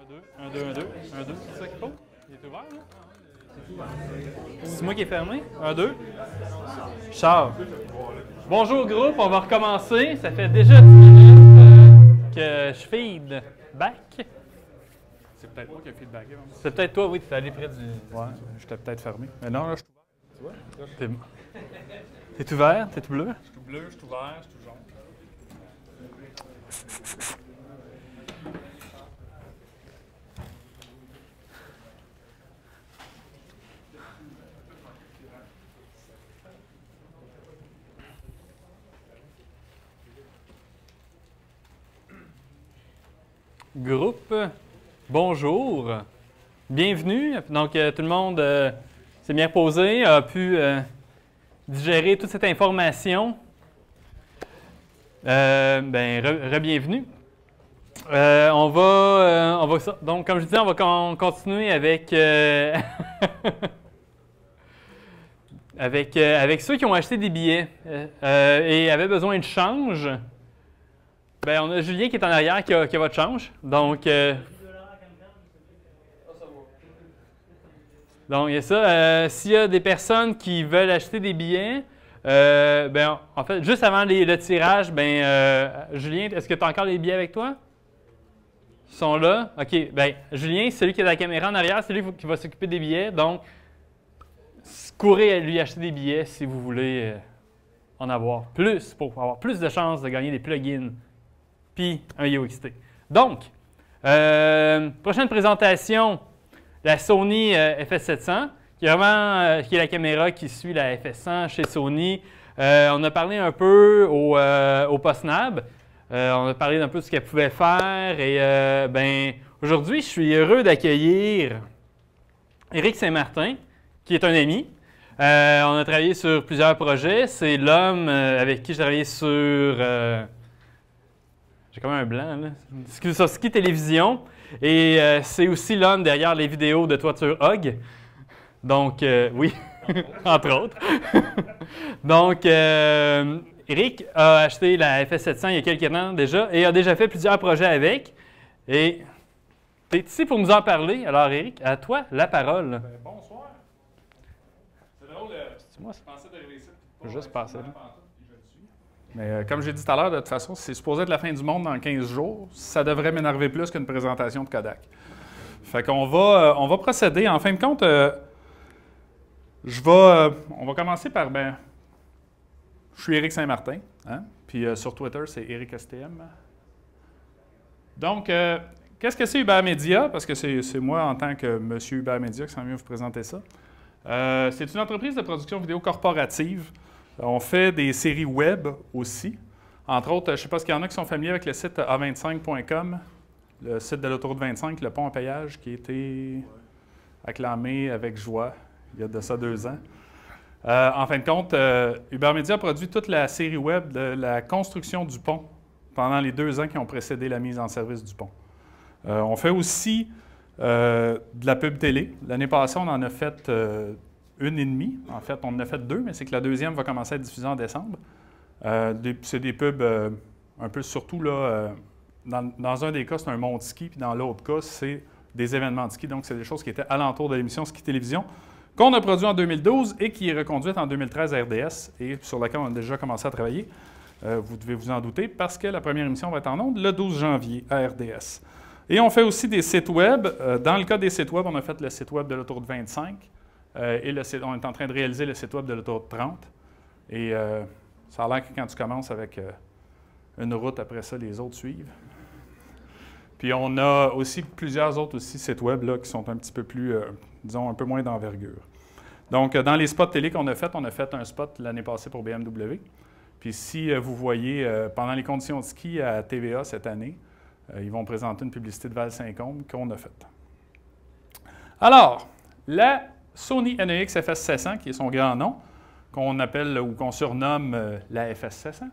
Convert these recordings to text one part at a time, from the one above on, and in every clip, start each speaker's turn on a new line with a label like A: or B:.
A: 1, 2, 1, 2, 1, 2, c'est ça qu'il faut? Il est ouvert, là? C'est moi qui est fermé? 1, 2. Charles. Bonjour groupe, on va recommencer. Ça fait déjà 10 minutes que je feed back.
B: C'est peut-être moi qui ai feedbacké.
A: C'est peut-être toi, oui, tu es allé près du...
B: Ouais, j'étais peut-être fermé. Mais non, là, je suis ouvert. Tu vois?
A: T'es ouvert? T'es tout bleu?
B: Je suis tout bleu, je suis ouvert, je suis tout jaune.
A: Groupe, bonjour, bienvenue. Donc, tout le monde s'est bien reposé, a pu digérer toute cette information. Re-bienvenue. Donc, comme je disais, on va continuer avec, avec ceux qui ont acheté des billets et avaient besoin de change. Bien, on a Julien qui est en arrière qui a votre change. Donc, il y a ça. S'il y a des personnes qui veulent acheter des billets, en fait, juste avant le tirage, Julien, est-ce que tu as encore les billets avec toi? Ils sont là? OK. Bien, Julien, c'est celui qui a la caméra en arrière, c'est lui qui va s'occuper des billets. Donc, courez à lui acheter des billets si vous voulez en avoir plus, pour avoir plus de chances de gagner des plugins. Puis un UXT. Donc, prochaine présentation, la Sony FS700, qui est vraiment qui est la caméra qui suit la FS100 chez Sony. On a parlé un peu au PostNab. On a parlé un peu de ce qu'elle pouvait faire. Et aujourd'hui, je suis heureux d'accueillir Éric Saint-Martin, qui est un ami. On a travaillé sur plusieurs projets. C'est l'homme avec qui j'ai travaillé sur... J'ai comme un blanc, là. Sur Ski Télévision. Et c'est aussi l'homme derrière les vidéos de toiture Hog. Donc, oui, entre autres. Donc, Éric a acheté la FS700 il y a quelques temps déjà et a déjà fait plusieurs projets avec. Et tu es ici pour nous en parler. Alors, Éric, à toi la parole.
B: Bonsoir. C'est drôle,
A: C'est moi, ça.
B: je pensais d'arriver ici.
A: Je vais juste passer là.
B: Mais comme j'ai dit tout à l'heure, de toute façon, c'est supposé être la fin du monde dans 15 jours. Ça devrait m'énerver plus qu'une présentation de Kodak. Fait qu'on va, on va procéder. En fin de compte, on va commencer par, je suis Éric Saint-Martin, hein? Puis sur Twitter, c'est Éric STM. Donc, qu'est-ce que c'est Hubert Media? Parce que c'est moi, en tant que monsieur Hubert Media, qui s'en vient vous présenter ça. C'est une entreprise de production vidéo corporative. On fait des séries web aussi. Entre autres, je ne sais pas s'il y en a qui sont familiers avec le site a25.com, le site de l'autoroute 25, le pont à péage, qui a été acclamé avec joie il y a de ça 2 ans. En fin de compte, Hubert Media a produit toute la série web de la construction du pont pendant les 2 ans qui ont précédé la mise en service du pont. On fait aussi de la pub télé. L'année passée, on en a fait... une et demie. En fait, on en a fait 2, mais c'est que la deuxième va commencer à être diffusée en décembre. C'est des pubs un peu surtout, là, dans un des cas, c'est un monde ski, puis dans l'autre cas, c'est des événements de ski. Donc, c'est des choses qui étaient alentour de l'émission Ski Télévision, qu'on a produit en 2012 et qui est reconduite en 2013 à RDS et sur laquelle on a déjà commencé à travailler. Vous devez vous en douter parce que la première émission va être en ondes le 12 janvier à RDS. Et on fait aussi des sites web. Dans le cas des sites web, on a fait le site web de l'autoroute 25. Et on est en train de réaliser le site web de l'autoroute 30. Et ça a l'air que quand tu commences avec une route, après ça, les autres suivent. Puis on a aussi plusieurs autres sites web là, qui sont un petit peu plus, disons, un peu moins d'envergure. Donc, dans les spots télé qu'on a fait, on a fait un spot l'année passée pour BMW. Puis si vous voyez, pendant les conditions de ski à TVA cette année, ils vont présenter une publicité de Val-Saint-Côme qu'on a faite. Alors, la Sony NEX FS700, qui est son grand nom, qu'on appelle ou qu'on surnomme la FS700,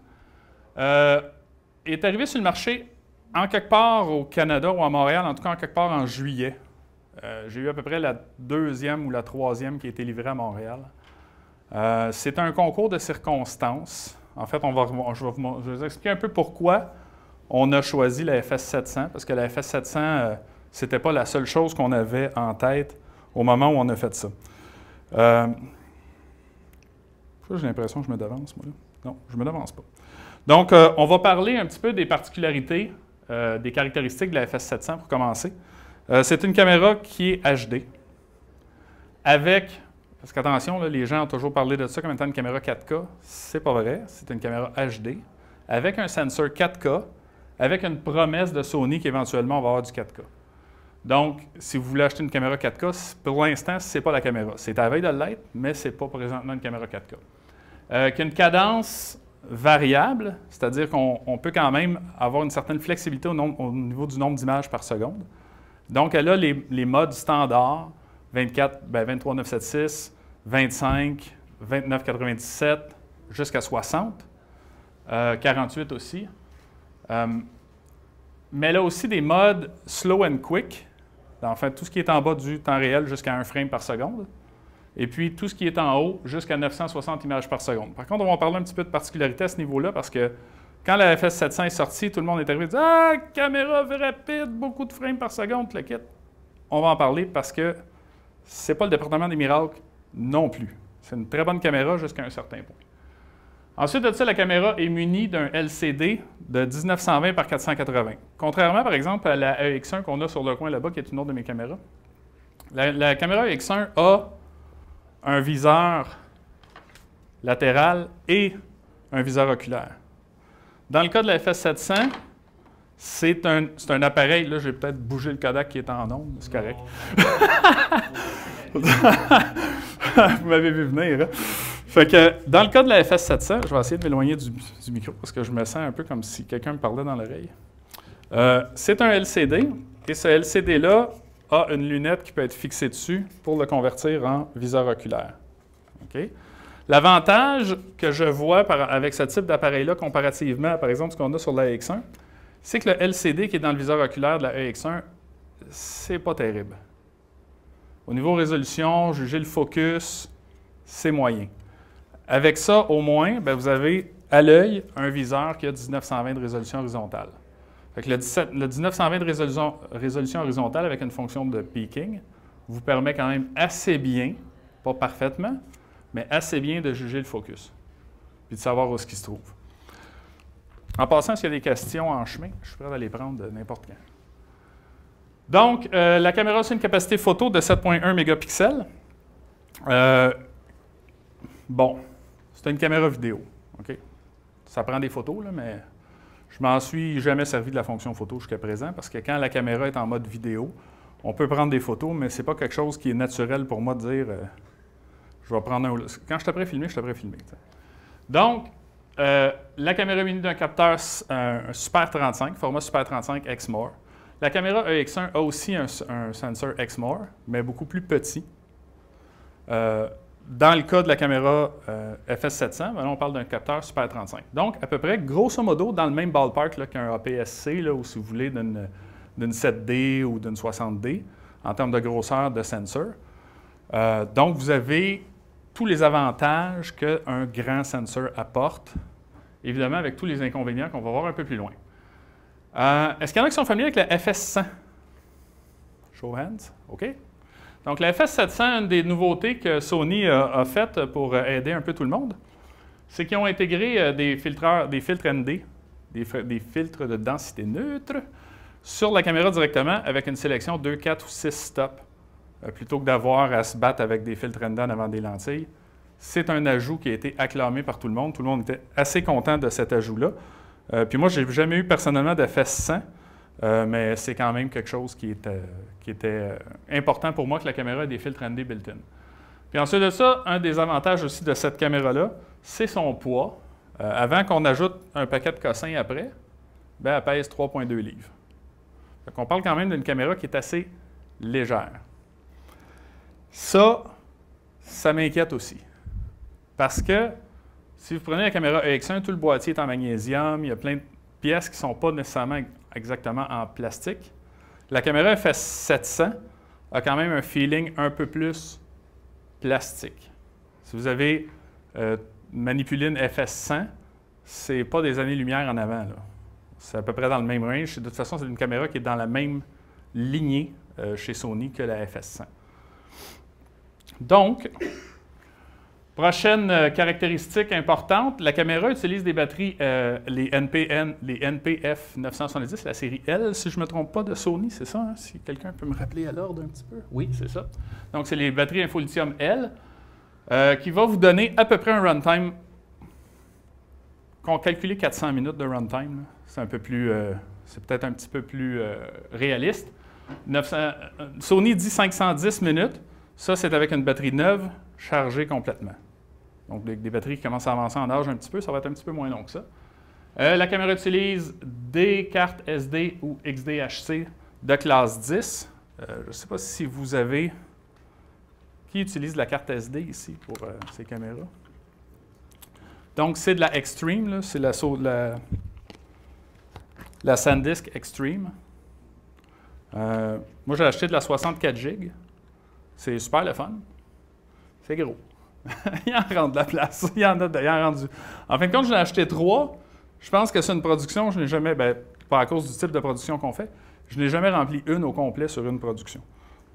B: est arrivée sur le marché en quelque part au Canada ou à Montréal, en tout cas en quelque part en juillet. J'ai eu à peu près la 2e ou la 3e qui a été livrée à Montréal. C'est un concours de circonstances. En fait, je vais vous expliquer un peu pourquoi on a choisi la FS700, parce que la FS700, Ce n'était pas la seule chose qu'on avait en tête au moment où on a fait ça. J'ai l'impression que je me devance, moi. Là. Non, je ne me devance pas. Donc, on va parler un petit peu des particularités, des caractéristiques de la FS700 pour commencer. C'est une caméra qui est HD, avec, parce qu'attention, les gens ont toujours parlé de ça comme étant une caméra 4K. C'est pas vrai, c'est une caméra HD, avec un sensor 4K, avec une promesse de Sony qu'éventuellement on va avoir du 4K. Donc, si vous voulez acheter une caméra 4K, pour l'instant, ce n'est pas la caméra. C'est à la veille de l'être, mais ce n'est pas présentement une caméra 4K. Qui a une cadence variable, c'est-à-dire qu'on peut quand même avoir une certaine flexibilité au niveau du nombre d'images par seconde. Donc, elle a les modes standards, 23,976, 25, 29,97, jusqu'à 60, 48 aussi. Mais elle a aussi des modes slow and quick, enfin tout ce qui est en bas du temps réel jusqu'à 1 frame par seconde, et puis tout ce qui est en haut jusqu'à 960 images par seconde. Par contre, on va parler un petit peu de particularité à ce niveau-là, parce que quand la FS700 est sortie, tout le monde est arrivé et dit « Ah, caméra rapide, beaucoup de frames par seconde, le kit. » On va en parler parce que ce n'est pas le département des miracles non plus. C'est une très bonne caméra jusqu'à un certain point. Ensuite de ça, la caméra est munie d'un LCD de 1920 par 480. Contrairement, par exemple, à la EX1 qu'on a sur le coin là-bas, qui est une autre de mes caméras. La caméra EX1 a un viseur latéral et un viseur oculaire. Dans le cas de la FS700, c'est un appareil, là j'ai peut-être bougé le Kodak qui est en onde, c'est correct. Vous m'avez vu venir, hein? Fait que dans le cas de la FS700, je vais essayer de m'éloigner du micro parce que je me sens un peu comme si quelqu'un me parlait dans l'oreille. C'est un LCD et ce LCD-là a une lunette qui peut être fixée dessus pour le convertir en viseur oculaire. Okay? L'avantage que je vois avec ce type d'appareil-là comparativement à, par exemple, ce qu'on a sur la EX1, c'est que le LCD qui est dans le viseur oculaire de la EX1, c'est pas terrible. Au niveau résolution, juger le focus, c'est moyen. Avec ça, au moins, bien, vous avez à l'œil un viseur qui a 1920 de résolution horizontale. Fait que le 1920 de résolution horizontale avec une fonction de peaking vous permet quand même assez bien, pas parfaitement, mais assez bien de juger le focus, puis de savoir où est-ce qu'il se trouve. En passant, s'il y a des questions en chemin, je suis prêt à les prendre de n'importe quand. Donc, la caméra a une capacité photo de 7,1 mégapixels. Bon, c'est une caméra vidéo. Okay? Ça prend des photos, là, mais je m'en suis jamais servi de la fonction photo jusqu'à présent parce que quand la caméra est en mode vidéo, on peut prendre des photos, mais ce n'est pas quelque chose qui est naturel pour moi de dire je vais prendre un. Quand je t'apprête filmer, je t'apprête filmer. T'sais. Donc, la caméra munie d'un capteur Super 35, format Super 35 Exmor. La caméra EX1 a aussi un sensor Exmor, mais beaucoup plus petit. Dans le cas de la caméra FS700, ben là, on parle d'un capteur Super 35. Donc, à peu près, grosso modo, dans le même ballpark qu'un APS-C, ou si vous voulez, d'une 7D ou d'une 60D, en termes de grosseur de sensor. Donc, vous avez tous les avantages qu'un grand sensor apporte, évidemment avec tous les inconvénients qu'on va voir un peu plus loin. Est-ce qu'il y en a qui sont familiers avec la FS100? Show of hands. OK. Donc, la FS700, une des nouveautés que Sony a faites pour aider un peu tout le monde, c'est qu'ils ont intégré des filtres ND, des filtres de densité neutre, sur la caméra directement avec une sélection 2, 4 ou 6 stops, plutôt que d'avoir à se battre avec des filtres ND en avant des lentilles. C'est un ajout qui a été acclamé par tout le monde. Tout le monde était assez content de cet ajout-là. Puis moi, je n'ai jamais eu personnellement de FS100, mais c'est quand même quelque chose qui était important pour moi que la caméra ait des filtres ND built-in. Puis ensuite de ça, un des avantages aussi de cette caméra-là, c'est son poids. Avant qu'on ajoute un paquet de cossins après, bien, elle pèse 3,2 livres. Donc on parle quand même d'une caméra qui est assez légère. Ça m'inquiète aussi. Parce que si vous prenez la caméra EX1, tout le boîtier est en magnésium, il y a plein de pièces qui ne sont pas nécessairement exactement en plastique. La caméra FS700 a quand même un feeling un peu plus plastique. Si vous avez manipulé une FS100, ce n'est pas des années-lumière en avant. C'est à peu près dans le même range. De toute façon, c'est une caméra qui est dans la même lignée chez Sony que la FS100. Donc, prochaine caractéristique importante, la caméra utilise des batteries, les NPF 970, la série L, si je ne me trompe pas, de Sony, c'est ça? Hein? Si quelqu'un peut me rappeler à l'ordre un petit peu? Oui, c'est ça. Donc, c'est les batteries Infolithium L, qui va vous donner à peu près un runtime, qu'on calcule 400 minutes de runtime, c'est un peu plus, c'est peut-être un petit peu plus réaliste. Sony dit 510 minutes, ça c'est avec une batterie neuve, chargée complètement. Donc, des batteries qui commencent à avancer en âge un petit peu, ça va être un petit peu moins long que ça. La caméra utilise des cartes SD ou XDHC de classe 10. Je ne sais pas si vous avez... Qui utilise la carte SD ici pour ces caméras? Donc, c'est de la Extreme, c'est la SanDisk Extreme. Moi, j'ai acheté de la 64 GB. C'est super le fun. C'est gros. Il en rend de la place. Il en rendu. En fin de compte, j'en ai acheté 3. Je pense que c'est une production, je n'ai jamais, pas à cause du type de production qu'on fait, je n'ai jamais rempli une au complet sur une production.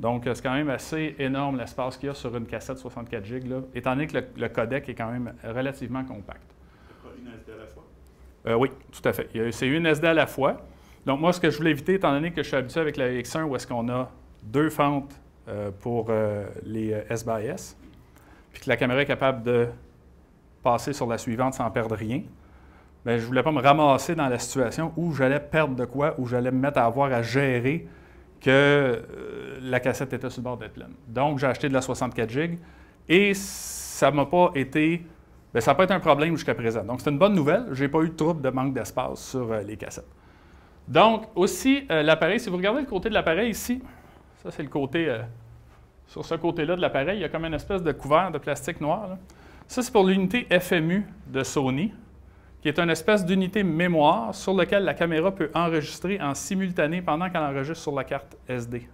B: Donc, c'est quand même assez énorme l'espace qu'il y a sur une cassette 64 GB, là, étant donné que le codec est quand même relativement compact.
C: Une SD à la fois?
B: Oui, tout à fait. C'est une SD à la fois. Donc, moi, ce que je voulais éviter, étant donné que je suis habitué avec la X1 où est-ce qu'on a 2 fentes pour les S/S, puis que la caméra est capable de passer sur la suivante sans perdre rien, bien, je ne voulais pas me ramasser dans la situation où j'allais perdre de quoi, où j'allais me mettre à avoir à gérer que la cassette était sur le bord d'être pleine. Donc, j'ai acheté de la 64 GB et ça m'a pas été... Bien, ça n'a pas été un problème jusqu'à présent. Donc, c'est une bonne nouvelle. Je n'ai pas eu de trouble de manque d'espace sur les cassettes. Donc, aussi, l'appareil, si vous regardez le côté de l'appareil ici, ça, c'est le côté... sur ce côté-là de l'appareil, il y a comme une espèce de couvert de plastique noir, là. Ça, c'est pour l'unité FMU de Sony, qui est une espèce d'unité mémoire sur laquelle la caméra peut enregistrer en simultané pendant qu'elle enregistre sur la carte SD.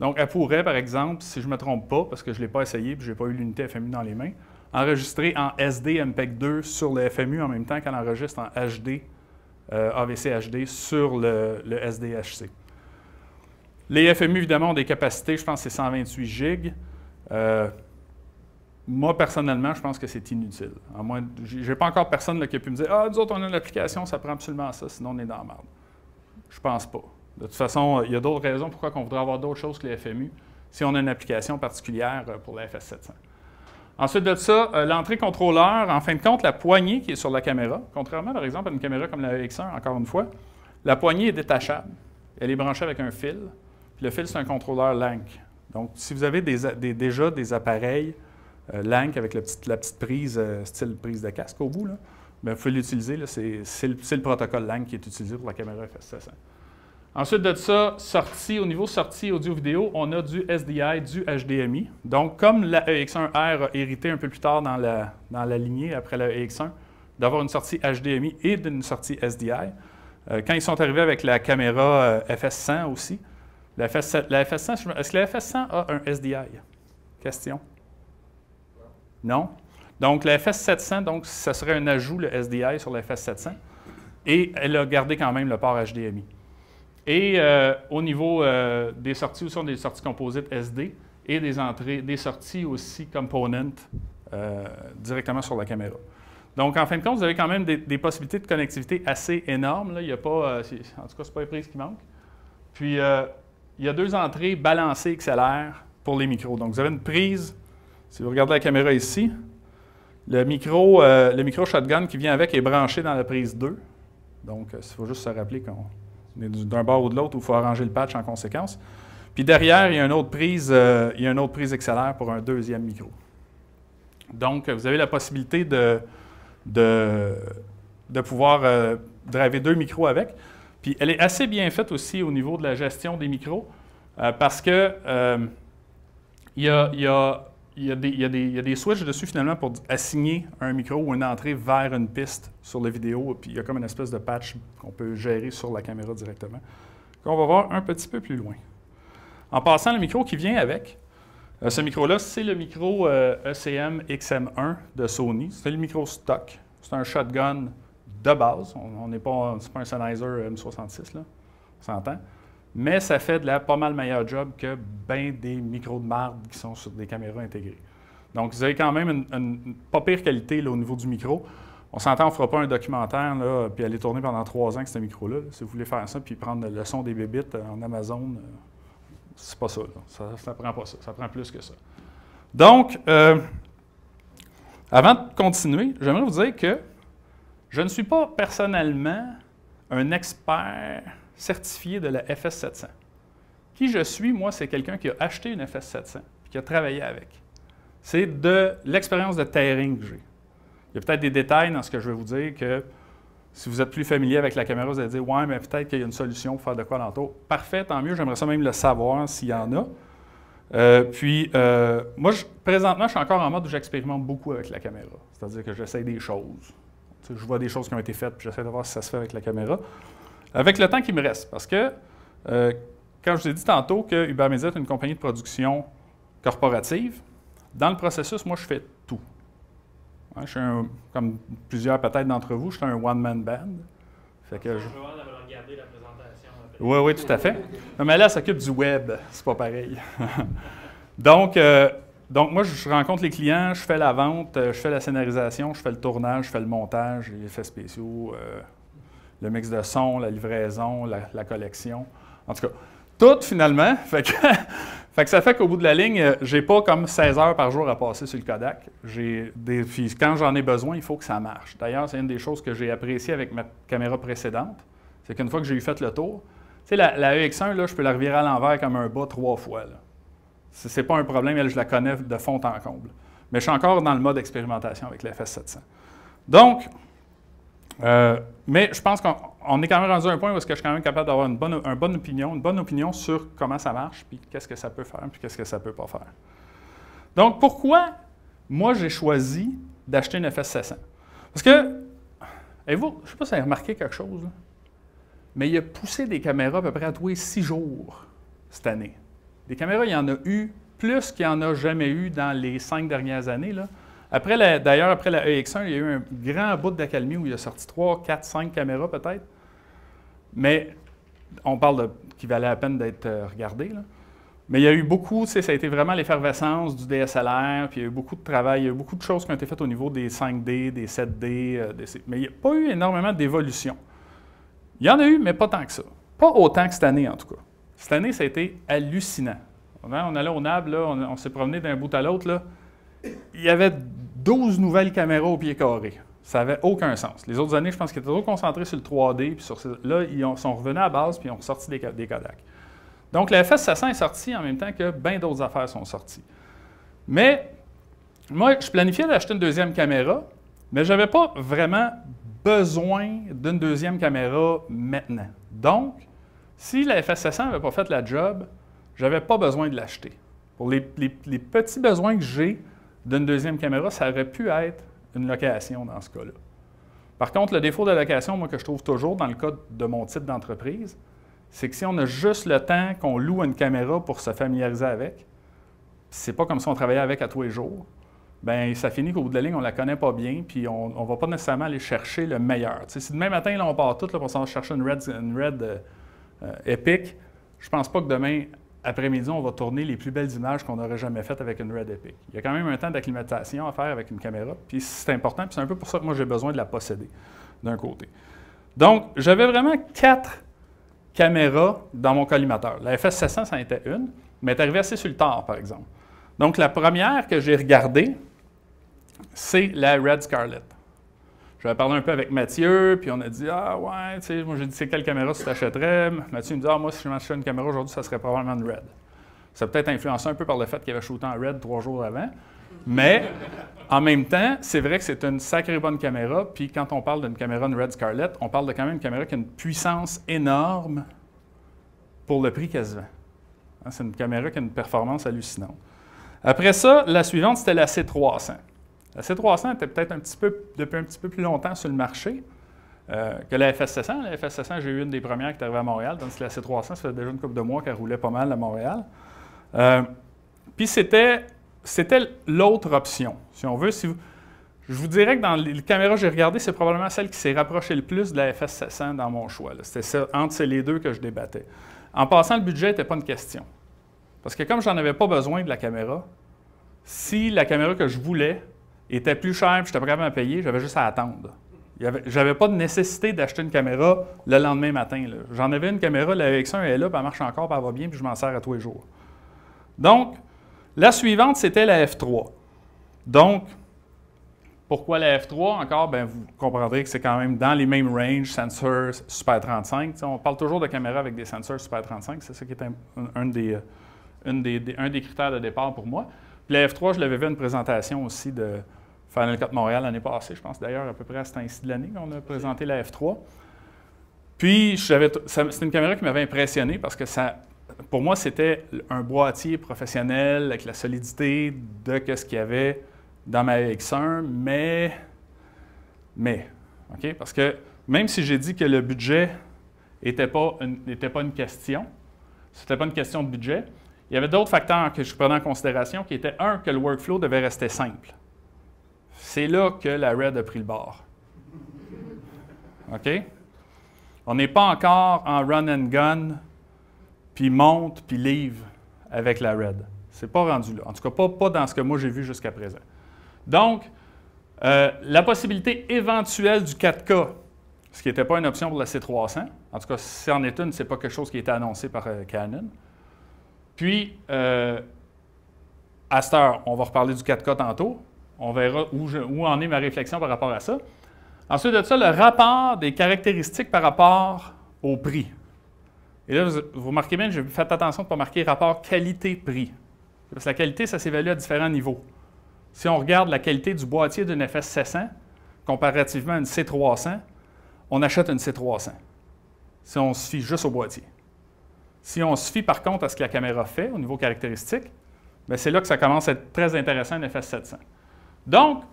B: Donc, elle pourrait, par exemple, si je ne me trompe pas, parce que je ne l'ai pas essayé et je n'ai pas eu l'unité FMU dans les mains, enregistrer en SD MPEG-2 sur le FMU en même temps qu'elle enregistre en HD, AVC HD sur le SDHC. Les FMU, évidemment, ont des capacités, je pense que c'est 128 GB. Moi, personnellement, je pense que c'est inutile. Je n'ai pas encore personne là, qui a pu me dire « Ah, nous autres, on a une application, ça prend absolument ça, sinon on est dans la merde. » Je pense pas. De toute façon, il y a d'autres raisons pourquoi on voudrait avoir d'autres choses que les FMU si on a une application particulière pour la FS700. Ensuite de ça, l'entrée contrôleur, en fin de compte, la poignée qui est sur la caméra, contrairement par exemple à une caméra comme la X1, encore une fois, la poignée est détachable. Elle est branchée avec un fil. Puis le fil, c'est un contrôleur LANC. Donc, si vous avez déjà des appareils LANC avec la petite prise, style prise de casque au bout, là, bien, vous pouvez l'utiliser. C'est le protocole LANC qui est utilisé pour la caméra FS700. Ensuite de ça, au niveau sortie audio-vidéo, on a du SDI, du HDMI. Donc, comme la EX1R a hérité un peu plus tard dans la lignée, après la EX1, d'avoir une sortie HDMI et une sortie SDI, quand ils sont arrivés avec la caméra FS100 aussi, la FS100, est-ce que la FS100 a un SDI? Question? Non? Donc, la FS700, donc, ça serait un ajout, le SDI, sur la FS700. Et elle a gardé quand même le port HDMI. Et au niveau des sorties aussi, on a des sorties composites SD et des sorties aussi component directement sur la caméra. Donc, en fin de compte, vous avez quand même des possibilités de connectivité assez énormes. Là. Il n'y a pas, en tout cas, ce n'est pas les prises qui manquent. Puis, il y a 2 entrées balancées XLR pour les micros. Donc, vous avez une prise, si vous regardez la caméra ici, le micro shotgun qui vient avec est branché dans la prise 2. Donc, il faut juste se rappeler qu'on est d'un bord ou de l'autre où il faut arranger le patch en conséquence. Puis derrière, il y a une autre prise XLR pour un 2e micro. Donc, vous avez la possibilité de pouvoir driver 2 micros avec. Puis elle est assez bien faite aussi au niveau de la gestion des micros parce que il y a des switches dessus finalement pour assigner un micro ou une entrée vers une piste sur la vidéo. Puis il y a comme une espèce de patch qu'on peut gérer sur la caméra directement, qu'on va voir un petit peu plus loin. En passant, le micro qui vient avec, ce micro-là, c'est le micro ECM XM1 de Sony. C'est le micro stock. C'est un shotgun de base. C'est pas un Sennheiser M66, là. On s'entend. mais ça fait pas mal meilleur job que bien des micros de marde qui sont sur des caméras intégrées. Donc, vous avez quand même une pas pire qualité là, au niveau du micro. On s'entend, on ne fera pas un documentaire là, puis aller tourner pendant 3 ans avec ce micro-là. Si vous voulez faire ça, puis prendre le son des bébites en Amazon, c'est pas ça, là. Ça prend pas ça. Ça prend plus que ça. Donc, avant de continuer, j'aimerais vous dire que je ne suis pas personnellement un expert certifié de la FS700. Qui je suis, moi, c'est quelqu'un qui a acheté une FS700 et qui a travaillé avec. C'est de l'expérience de terrain que j'ai. Il y a peut-être des détails dans ce que je vais vous dire que si vous êtes plus familier avec la caméra, vous allez dire « Ouais, mais peut-être qu'il y a une solution pour faire de quoi alentour. » Parfait, tant mieux, j'aimerais ça même le savoir s'il y en a. Moi, présentement, je suis encore en mode où j'expérimente beaucoup avec la caméra. C'est-à-dire que j'essaie des choses. Je vois des choses qui ont été faites, puis j'essaie de voir si ça se fait avec la caméra. Avec le temps qui me reste, parce que quand je vous ai dit tantôt que Ubermedia est une compagnie de production corporative, dans le processus, moi, je fais tout. Je suis comme plusieurs peut-être d'entre vous, je suis un one-man band. Fait que je...
A: regarder la présentation.
B: Oui, oui, tout à fait. Mais là, elle s'occupe du web, c'est pas pareil. Donc, moi, je rencontre les clients, je fais la vente, je fais la scénarisation, je fais le tournage, je fais le montage, les effets spéciaux, le mix de son, la livraison, la collection. En tout cas, tout finalement. Fait que ça fait qu'au bout de la ligne, j'ai pas comme 16 heures par jour à passer sur le Kodak. Puis quand j'en ai besoin, il faut que ça marche. D'ailleurs, c'est une des choses que j'ai appréciées avec ma caméra précédente. C'est qu'une fois que j'ai eu fait le tour, tu sais, la EX1, là, je peux la revirer à l'envers comme un bas 3 fois. C'est pas un problème, elle, je la connais de fond en comble. Mais je suis encore dans le mode expérimentation avec la FS700. Donc, mais je pense qu'on est quand même rendu à un point où est-ce que je suis quand même capable d'avoir une bonne opinion sur comment ça marche, puis qu'est-ce que ça peut faire, puis qu'est-ce que ça ne peut pas faire. Donc, pourquoi moi j'ai choisi d'acheter une FS700? Parce que, avez-vous, je ne sais pas si vous avez remarqué quelque chose, là, mais il a poussé des caméras à peu près à tous les 6 jours cette année. Des caméras, il y en a eu plus qu'il n'y en a jamais eu dans les 5 dernières années, là. D'ailleurs, après la EX1, il y a eu un grand bout d'accalmie où il a sorti 3, 4, 5 caméras peut-être. Mais on parle qui valait la peine d'être regardé, là. Mais il y a eu beaucoup, ça a été vraiment l'effervescence du DSLR, puis il y a eu beaucoup de travail, il y a eu beaucoup de choses qui ont été faites au niveau des 5D, des 7D, mais il n'y a pas eu énormément d'évolution. Il y en a eu, mais pas tant que ça. Pas autant que cette année, en tout cas. Cette année, ça a été hallucinant. On allait au NAB, là, on s'est promené d'un bout à l'autre, là. Il y avait 12 nouvelles caméras au pied carré. Ça n'avait aucun sens. Les autres années, je pense qu'ils étaient trop concentrés sur le 3D. Puis là, ils sont revenus à la base puis ils ont ressorti des Kodak. Donc, la FS700 est sortie en même temps que bien d'autres affaires sont sorties. Mais, moi, je planifiais d'acheter une deuxième caméra, mais je n'avais pas vraiment besoin d'une deuxième caméra maintenant. Donc, si la FS700 n'avait pas fait la job, je n'avais pas besoin de l'acheter. Pour les petits besoins que j'ai d'une deuxième caméra, ça aurait pu être une location dans ce cas-là. Par contre, le défaut de la location, moi, que je trouve toujours dans le cas de mon type d'entreprise, c'est que si on a juste le temps qu'on loue une caméra pour se familiariser avec, c'est pas comme si on travaillait avec à tous les jours, bien, ça finit qu'au bout de la ligne, on ne la connaît pas bien, puis on ne va pas nécessairement aller chercher le meilleur. Tu sais, si demain matin, là, on part tout là, pour s'en chercher une Red Epic, je ne pense pas que demain après-midi, on va tourner les plus belles images qu'on n'aurait jamais faites avec une Red Epic. Il y a quand même un temps d'acclimatation à faire avec une caméra, puis c'est important, puis c'est un peu pour ça que moi j'ai besoin de la posséder, d'un côté. Donc, j'avais vraiment 4 caméras dans mon collimateur. La FS700, ça en était une, mais elle est arrivée assez sur le tard, par exemple. Donc, la première que j'ai regardée, c'est la Red Scarlett. J'avais parlé un peu avec Mathieu, puis on a dit « Ah ouais, tu sais, moi j'ai dit c'est quelle caméra tu t'achèterais? » Mathieu me dit « Ah, moi si je m'achetais une caméra aujourd'hui, ça serait probablement une Red. » Ça peut être influencé un peu par le fait qu'il avait shooté en Red 3 jours avant, mais en même temps, c'est vrai que c'est une sacrée bonne caméra, puis quand on parle d'une caméra, une Red Scarlett, on parle de quand même une caméra qui a une puissance énorme pour le prix qu'elle se vend. Hein, c'est une caméra qui a une performance hallucinante. Après ça, la suivante, c'était la C300. La C300 était peut-être depuis un petit peu plus longtemps sur le marché que la FS700. La FS700, j'ai eu une des premières qui est arrivée à Montréal, tandis que la C300, ça fait déjà une couple de mois qu'elle roulait pas mal à Montréal. Puis c'était l'autre option. Si on veut, je vous dirais que dans les caméras que j'ai regardées, c'est probablement celle qui s'est rapprochée le plus de la FS700 dans mon choix. C'était ça, entre les deux que je débattais. En passant, le budget n'était pas une question. Parce que comme je n'en avais pas besoin de la caméra, si la caméra que je voulais était plus chère et j'étais pas capable de payer, j'avais juste à attendre. Je n'avais pas de nécessité d'acheter une caméra le lendemain matin. J'en avais une caméra, la EX1 elle est là, puis elle marche encore, puis elle va bien, puis je m'en sers à tous les jours. Donc, la suivante, c'était la F3. Donc, pourquoi la F3? Encore, bien, vous comprendrez que c'est quand même dans les mêmes ranges, sensors Super 35. T'sais, on parle toujours de caméras avec des sensors Super 35, c'est ça qui est un des critères de départ pour moi. Puis la F3, je l'avais vu à une présentation aussi de Final Cut Montréal l'année passée, je pense d'ailleurs à peu près à ce temps-ci de l'année qu'on a présenté la F3. Puis, c'est une caméra qui m'avait impressionné parce que pour moi, c'était un boîtier professionnel avec la solidité de ce qu'il y avait dans ma EX1, mais, OK? Parce que même si j'ai dit que le budget n'était pas une question, c'était pas une question de budget, il y avait d'autres facteurs que je prenais en considération qui étaient, un, que le workflow devait rester simple. C'est là que la RED a pris le bord. OK? On n'est pas encore en run and gun, puis monte, puis livre avec la RED. C'est pas rendu là. En tout cas, pas dans ce que moi j'ai vu jusqu'à présent. Donc, la possibilité éventuelle du 4K, ce qui n'était pas une option pour la C300, en tout cas, si c'en est une, ce n'est pas quelque chose qui a été annoncé par Canon. Puis, à cette heure, on va reparler du 4K tantôt. On verra où en est ma réflexion par rapport à ça. Ensuite de ça, le rapport des caractéristiques par rapport au prix. Et là, vous remarquez bien, j'ai fait attention de ne pas marquer rapport qualité-prix. Parce que la qualité, ça s'évalue à différents niveaux. Si on regarde la qualité du boîtier d'une FS700 comparativement à une C300, on achète une C300. Si on se fie juste au boîtier. Si on se fie par contre à ce que la caméra fait au niveau caractéristique, bien, c'est là que ça commence à être très intéressant une FS700. Donc,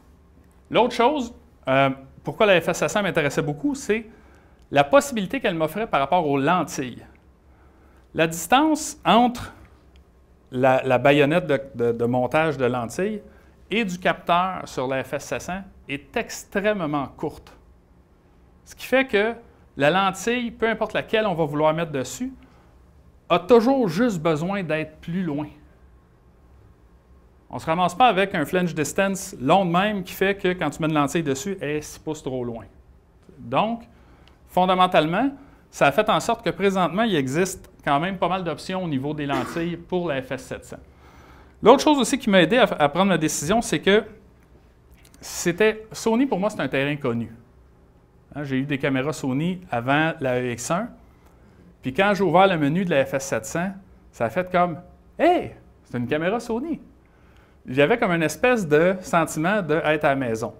B: l'autre chose, pourquoi la FS700 m'intéressait beaucoup, c'est la possibilité qu'elle m'offrait par rapport aux lentilles. La distance entre la baïonnette de montage de lentilles et du capteur sur la FS700 est extrêmement courte. Ce qui fait que la lentille, peu importe laquelle on va vouloir mettre dessus, a toujours juste besoin d'être plus loin. On ne se ramasse pas avec un flange distance long de même qui fait que quand tu mets une lentille dessus, elle est 6 pouces trop loin. Donc, fondamentalement, ça a fait en sorte que présentement, il existe quand même pas mal d'options au niveau des lentilles pour la FS700. L'autre chose aussi qui m'a aidé à prendre ma décision, c'est que Sony, pour moi, c'est un terrain connu. Hein, j'ai eu des caméras Sony avant la EX1. Puis quand j'ai ouvert le menu de la FS700, ça a fait comme « Hey, c'est une caméra Sony! » J'avais comme une espèce de sentiment d'être à la maison.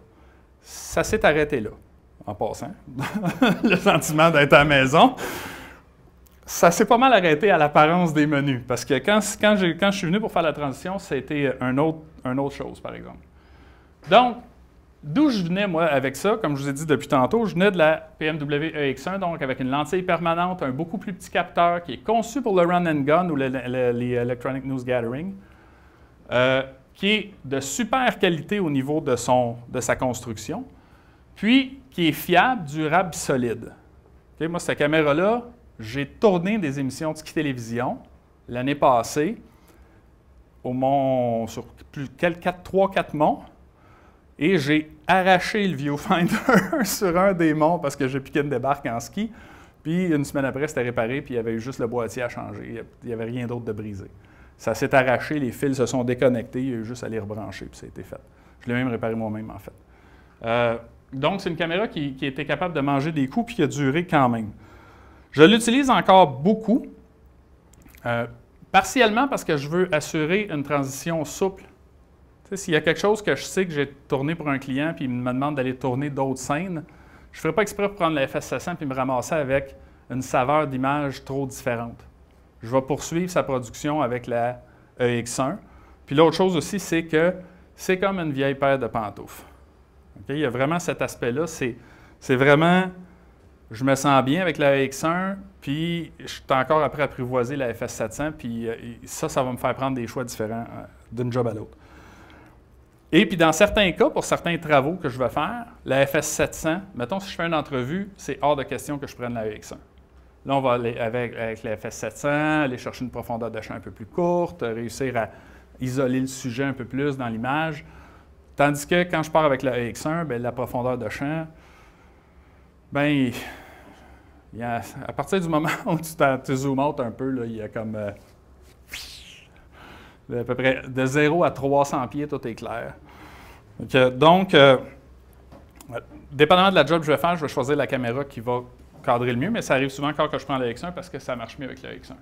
B: Ça s'est arrêté là, en passant. Le sentiment d'être à la maison. Ça s'est pas mal arrêté à l'apparence des menus. Parce que quand je suis venu pour faire la transition, c'était une autre chose, par exemple. Donc, d'où je venais, moi, avec ça, comme je vous ai dit depuis tantôt, je venais de la PMW EX1, donc avec une lentille permanente, un beaucoup plus petit capteur qui est conçu pour le run and gun ou les Electronic News Gathering, qui est de super qualité au niveau de sa construction, puis qui est fiable, durable et solide. Okay, moi, cette caméra-là, j'ai tourné des émissions de Ski Télévision l'année passée sur 3-4 monts. Et j'ai arraché le viewfinder sur un des monts parce que j'ai piqué une débarque en ski. Puis une semaine après, c'était réparé, puis il y avait eu juste le boîtier à changer. Il n'y avait rien d'autre de brisé. Ça s'est arraché, les fils se sont déconnectés, il y a eu juste à les rebrancher, puis ça a été fait. Je l'ai même réparé moi-même, en fait. Donc, c'est une caméra qui était capable de manger des coups, puis qui a duré quand même. Je l'utilise encore beaucoup, partiellement parce que je veux assurer une transition souple. S'il y a quelque chose que je sais que j'ai tourné pour un client puis il me demande d'aller tourner d'autres scènes, je ne ferai pas exprès pour prendre la FS700 puis me ramasser avec une saveur d'image trop différente. Je vais poursuivre sa production avec la EX1. Puis l'autre chose aussi, c'est que c'est comme une vieille paire de pantoufles. Okay? Il y a vraiment cet aspect-là. C'est vraiment, je me sens bien avec la EX1, puis je suis encore après apprivoiser la FS700, puis ça va me faire prendre des choix différents d'une job à l'autre. Et puis, dans certains cas, pour certains travaux que je vais faire, la FS700, mettons si je fais une entrevue, c'est hors de question que je prenne la EX1. Là, on va aller avec la FS700, aller chercher une profondeur de champ un peu plus courte, réussir à isoler le sujet un peu plus dans l'image. Tandis que quand je pars avec la EX1, bien, la profondeur de champ, bien, à partir du moment où tu zoom out un peu, là, il y a comme à peu près de 0 à 300 pieds, tout est clair. Donc, dépendamment de la job que je vais faire, je vais choisir la caméra qui va cadrer le mieux, mais ça arrive souvent quand je prends la EX1 parce que ça marche mieux avec la EX1.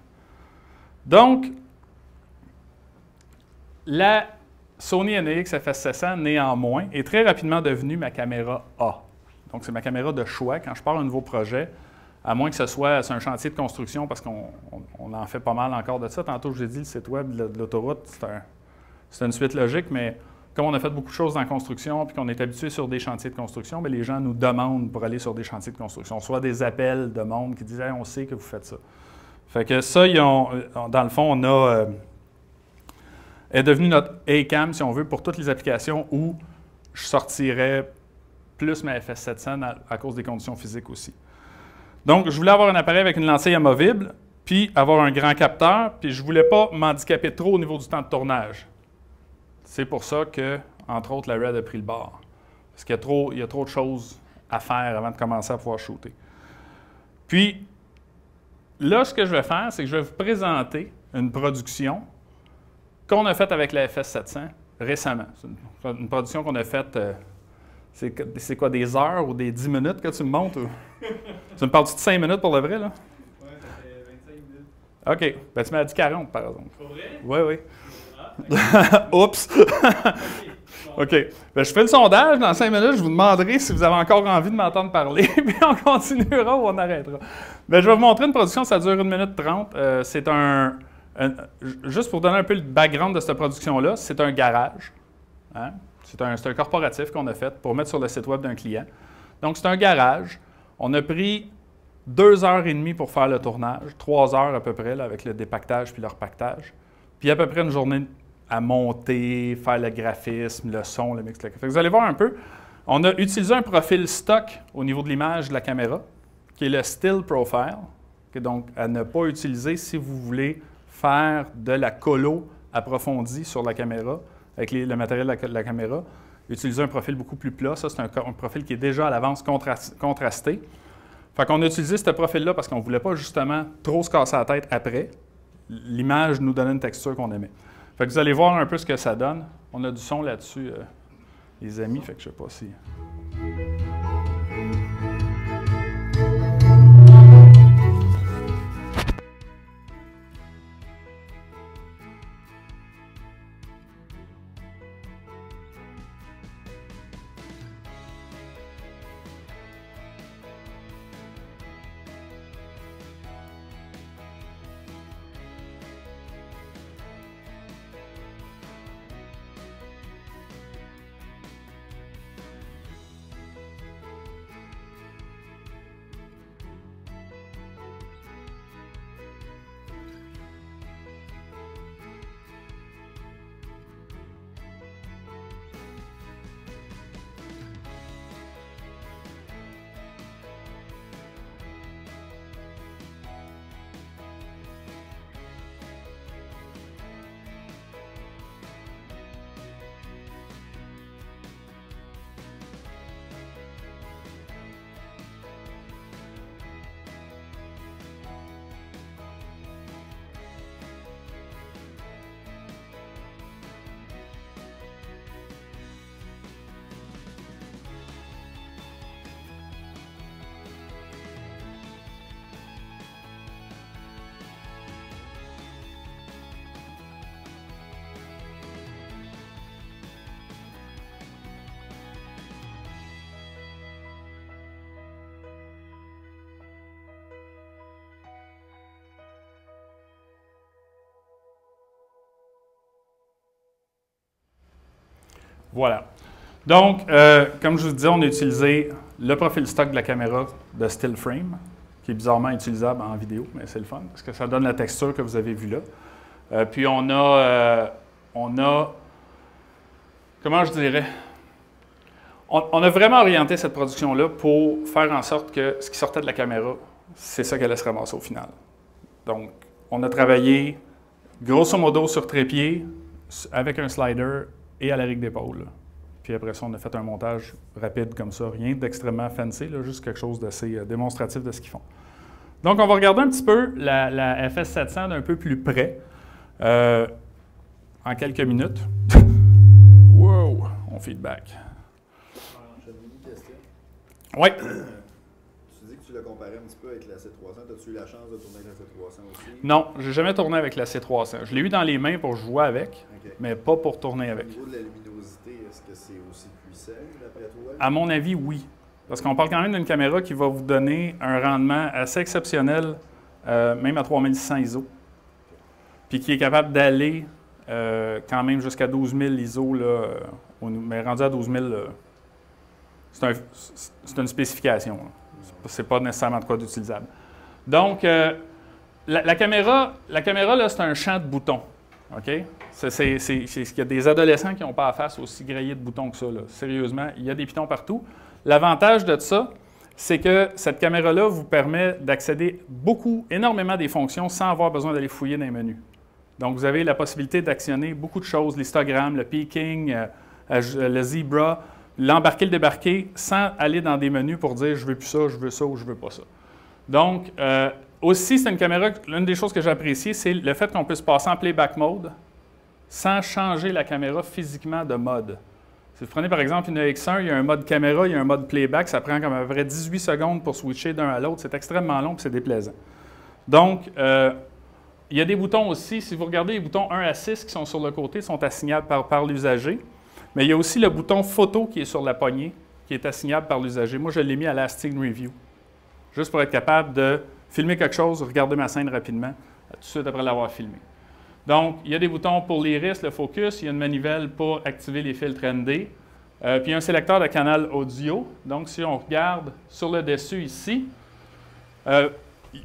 B: Donc, la Sony NEX FS700, néanmoins, est très rapidement devenue ma caméra A. Donc, c'est ma caméra de choix quand je pars un nouveau projet, à moins que ce soit sur un chantier de construction, parce qu'on en fait pas mal encore de ça. Tantôt, je vous ai dit, le site web de l'autoroute, c'est une suite logique, mais comme on a fait beaucoup de choses dans la construction, puis qu'on est habitué sur des chantiers de construction, bien, les gens nous demandent pour aller sur des chantiers de construction. Soit des appels de monde qui disent hey, « on sait que vous faites ça ». Fait que ça, dans le fond, est devenu notre A-Cam, si on veut, pour toutes les applications où je sortirais plus ma FS700 à cause des conditions physiques aussi. Donc, je voulais avoir un appareil avec une lentille amovible, puis avoir un grand capteur, puis je ne voulais pas m'handicaper trop au niveau du temps de tournage. C'est pour ça que, entre autres, la Red a pris le bord. Parce qu'il y a trop de choses à faire avant de commencer à pouvoir shooter. Puis, là, ce que je vais faire, c'est que je vais vous présenter une production qu'on a faite avec la FS700 récemment. C'est une production qu'on a faite, c'est quoi, des heures ou des 10 minutes que tu me montres? Tu me parles-tu de 5 minutes pour le vrai, là?
C: Oui, ça fait 25 minutes.
B: OK. Ben, tu m'as dit 40, par exemple.
C: Pour vrai?
B: Oui, oui.
C: Ah,
B: Oups! OK. Ben, je fais le sondage. Dans 5 minutes, je vous demanderai si vous avez encore envie de m'entendre parler, puis on continuera ou on arrêtera. Ben, je vais vous montrer une production, ça dure 1 minute 30. C'est juste pour donner un peu le background de cette production-là, c'est un garage. Hein? C'est un corporatif qu'on a fait pour mettre sur le site web d'un client. Donc, c'est un garage. On a pris 2h30 pour faire le tournage, 3 heures à peu près, là, avec le dépactage puis le repactage. Puis à peu près une journée à monter, faire le graphisme, le son, le mix. Fait que vous allez voir un peu. On a utilisé un profil stock au niveau de l'image de la caméra, qui est le Still Profile, qui est donc à ne pas utiliser si vous voulez faire de la colo approfondie sur la caméra, avec le matériel de la caméra. Utiliser un profil beaucoup plus plat. Ça, c'est un profil qui est déjà à l'avance contrasté. Fait qu'on a utilisé ce profil-là parce qu'on ne voulait pas justement trop se casser la tête après. L'image nous donnait une texture qu'on aimait. Fait que vous allez voir un peu ce que ça donne. On a du son là-dessus, les amis, fait que je ne sais pas si... Voilà. Donc, comme je vous disais, on a utilisé le profil stock de la caméra de Still Frame, qui est bizarrement utilisable en vidéo, mais c'est le fun, parce que ça donne la texture que vous avez vue là. Puis on a, comment je dirais, on a vraiment orienté cette production-là pour faire en sorte que ce qui sortait de la caméra c'est ça qu'elle allait se ramasser au final. Donc, on a travaillé grosso modo sur trépied, avec un slider et à la rigue d'épaule. Puis après ça, on a fait un montage rapide comme ça, rien d'extrêmement fancy, là, juste quelque chose d'assez démonstratif de ce qu'ils font. Donc, on va regarder un petit peu la FS700 d'un peu plus près, en quelques minutes. Wow! On feedback.
D: J'avais une question.
B: Oui.
D: Tu dis que tu l'as comparé un petit peu avec la C300. As-tu eu la chance de tourner avec la C300 aussi?
B: Non, j'ai jamais tourné avec la C300. Je l'ai eu dans les mains pour jouer avec,
D: OK.
B: mais pas pour tourner avec.
D: Au niveau de la luminosité, est-ce que c'est aussi puissant, d'après toi?
B: À mon avis, oui. Parce qu'on parle quand même d'une caméra qui va vous donner un rendement assez exceptionnel, même à 3600 ISO. Puis qui est capable d'aller quand même jusqu'à 12 000 ISO, là, mais rendu à 12 000, c'est une spécification. C'est pas nécessairement de quoi d'utilisable. Donc, la caméra, là, c'est un champ de boutons. OK? Il y a des adolescents qui n'ont pas à face aussi grillés de boutons que ça. Là. Sérieusement, il y a des pitons partout. L'avantage de ça, c'est que cette caméra-là vous permet d'accéder énormément des fonctions sans avoir besoin d'aller fouiller dans les menus. Donc, vous avez la possibilité d'actionner beaucoup de choses, l'histogramme, le peaking, le zebra, l'embarquer, le débarquer, sans aller dans des menus pour dire « je veux plus ça, je veux ça ou je veux pas ça ». Donc, aussi, c'est une caméra, l'une des choses que j'ai appréciées, c'est le fait qu'on puisse passer en playback mode sans changer la caméra physiquement de mode. Si vous prenez par exemple une EX1, il y a un mode caméra, il y a un mode playback, ça prend comme à peu près 18 secondes pour switcher d'un à l'autre. C'est extrêmement long et c'est déplaisant. Donc, il y a des boutons aussi. Si vous regardez les boutons 1 à 6 qui sont sur le côté, sont assignables par l'usager. Mais il y a aussi le bouton photo qui est sur la poignée, qui est assignable par l'usager. Moi, je l'ai mis à Last Scene Review, juste pour être capable de filmer quelque chose, regarder ma scène rapidement, tout de suite après l'avoir filmé. Donc, il y a des boutons pour l'iris, le focus, il y a une manivelle pour activer les filtres ND, puis un sélecteur de canal audio. Donc, si on regarde sur le dessus ici,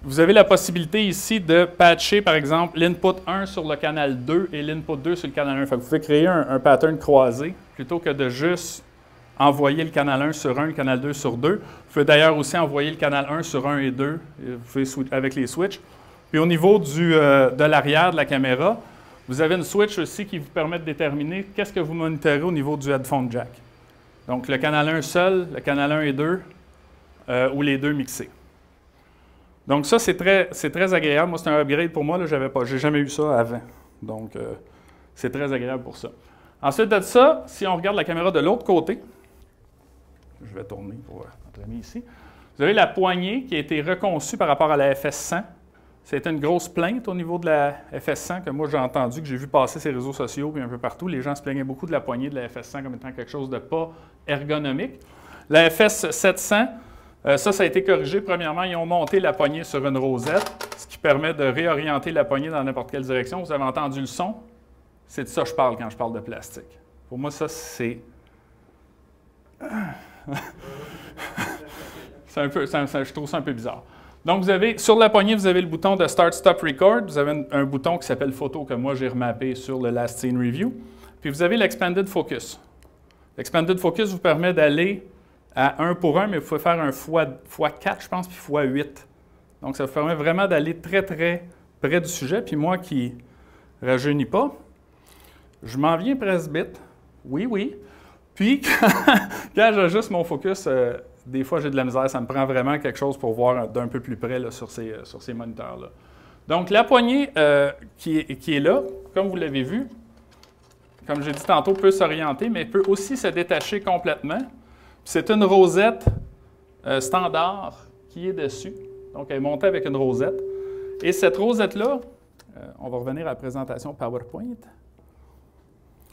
B: vous avez la possibilité ici de patcher, par exemple, l'input 1 sur le canal 2 et l'input 2 sur le canal 1. Fait que vous pouvez créer un pattern croisé plutôt que de juste envoyer le canal 1 sur 1, le canal 2 sur 2. Vous pouvez d'ailleurs aussi envoyer le canal 1 sur 1 et 2 avec les switches. Puis au niveau de l'arrière de la caméra, vous avez une switch aussi qui vous permet de déterminer qu'est-ce que vous monitorez au niveau du headphone jack. Donc le canal 1 seul, le canal 1 et 2, ou les deux mixés. Donc ça, c'est très agréable. Moi, c'est un upgrade pour moi. Je n'ai jamais eu ça avant. Donc, c'est très agréable pour ça. Ensuite de ça, si on regarde la caméra de l'autre côté, je vais tourner pour notre ami ici, vous avez la poignée qui a été reconçue par rapport à la FS100. C'était une grosse plainte au niveau de la FS100 que moi j'ai entendu, que j'ai vu passer sur les réseaux sociaux puis un peu partout. Les gens se plaignaient beaucoup de la poignée de la FS100 comme étant quelque chose de pas ergonomique. La FS700, ça a été corrigé. Premièrement, ils ont monté la poignée sur une rosette, ce qui permet de réorienter la poignée dans n'importe quelle direction. Vous avez entendu le son? C'est de ça que je parle quand je parle de plastique. Pour moi, ça, c'est... je trouve ça un peu bizarre. Donc, sur la poignée, vous avez le bouton de Start, Stop, Record. Vous avez un bouton qui s'appelle Photo, que moi, j'ai remappé sur le Last Scene Review. Puis, vous avez l'Expanded Focus. L'Expanded Focus vous permet d'aller à 1 pour 1, mais vous pouvez faire un x4, je pense, puis x8. Donc, ça vous permet vraiment d'aller très, très près du sujet. Puis moi, qui ne rajeunis pas, je m'en viens presbyte. Oui, oui. Puis, quand j'ajuste mon focus, des fois, j'ai de la misère. Ça me prend vraiment quelque chose pour voir d'un peu plus près là, sur ces moniteurs-là. Donc, la poignée qui est là, comme vous l'avez vu, comme j'ai dit tantôt, peut s'orienter, mais peut aussi se détacher complètement. C'est une rosette standard qui est dessus. Donc, elle est montée avec une rosette. Et cette rosette-là, on va revenir à la présentation PowerPoint.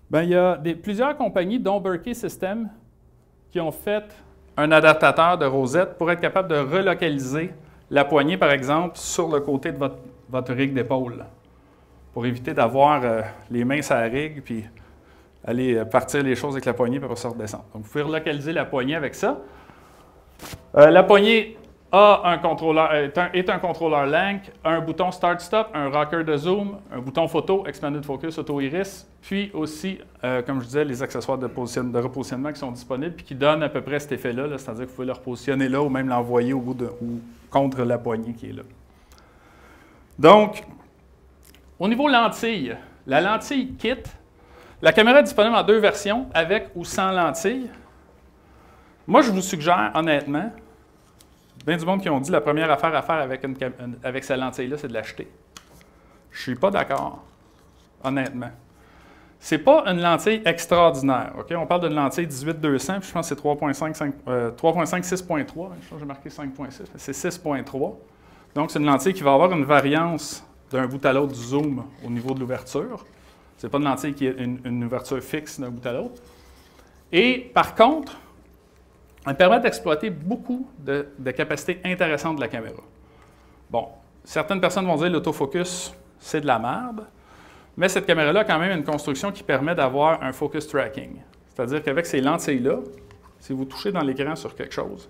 B: Bien, il y a plusieurs compagnies, dont Berkey Systems, qui ont fait un adaptateur de rosette pour être capable de relocaliser la poignée, par exemple, sur le côté de votre rig d'épaule, pour éviter d'avoir les mains sur la rig, puis aller partir les choses avec la poignée, puis après ça redescendre. Donc, vous pouvez relocaliser la poignée avec ça. La poignée est un contrôleur Lank, un bouton Start-Stop, un rocker de zoom, un bouton photo, Expanded Focus, Auto Iris, puis aussi, comme je disais, les accessoires de repositionnement qui sont disponibles puis qui donnent à peu près cet effet-là, c'est-à-dire que vous pouvez le repositionner là ou même l'envoyer au bout ou contre la poignée qui est là. Donc, au niveau lentille, la lentille kit, la caméra est disponible en 2 versions, avec ou sans lentille. Moi, je vous suggère, honnêtement, bien du monde qui ont dit la première affaire à faire avec cette lentille-là, c'est de l'acheter. Je ne suis pas d'accord, honnêtement. Ce n'est pas une lentille extraordinaire. Okay? On parle d'une lentille 18-200, puis je pense que c'est 3.5, 6.3. Je pense que j'ai marqué 5.6, c'est 6.3. Donc, c'est une lentille qui va avoir une variance d'un bout à l'autre du zoom au niveau de l'ouverture. Ce n'est pas une lentille qui a une ouverture fixe d'un bout à l'autre. Et par contre, elle permet d'exploiter beaucoup de capacités intéressantes de la caméra. Bon, certaines personnes vont dire l'autofocus, c'est de la merde, mais cette caméra-là a quand même une construction qui permet d'avoir un focus tracking. C'est-à-dire qu'avec ces lentilles-là, si vous touchez dans l'écran sur quelque chose,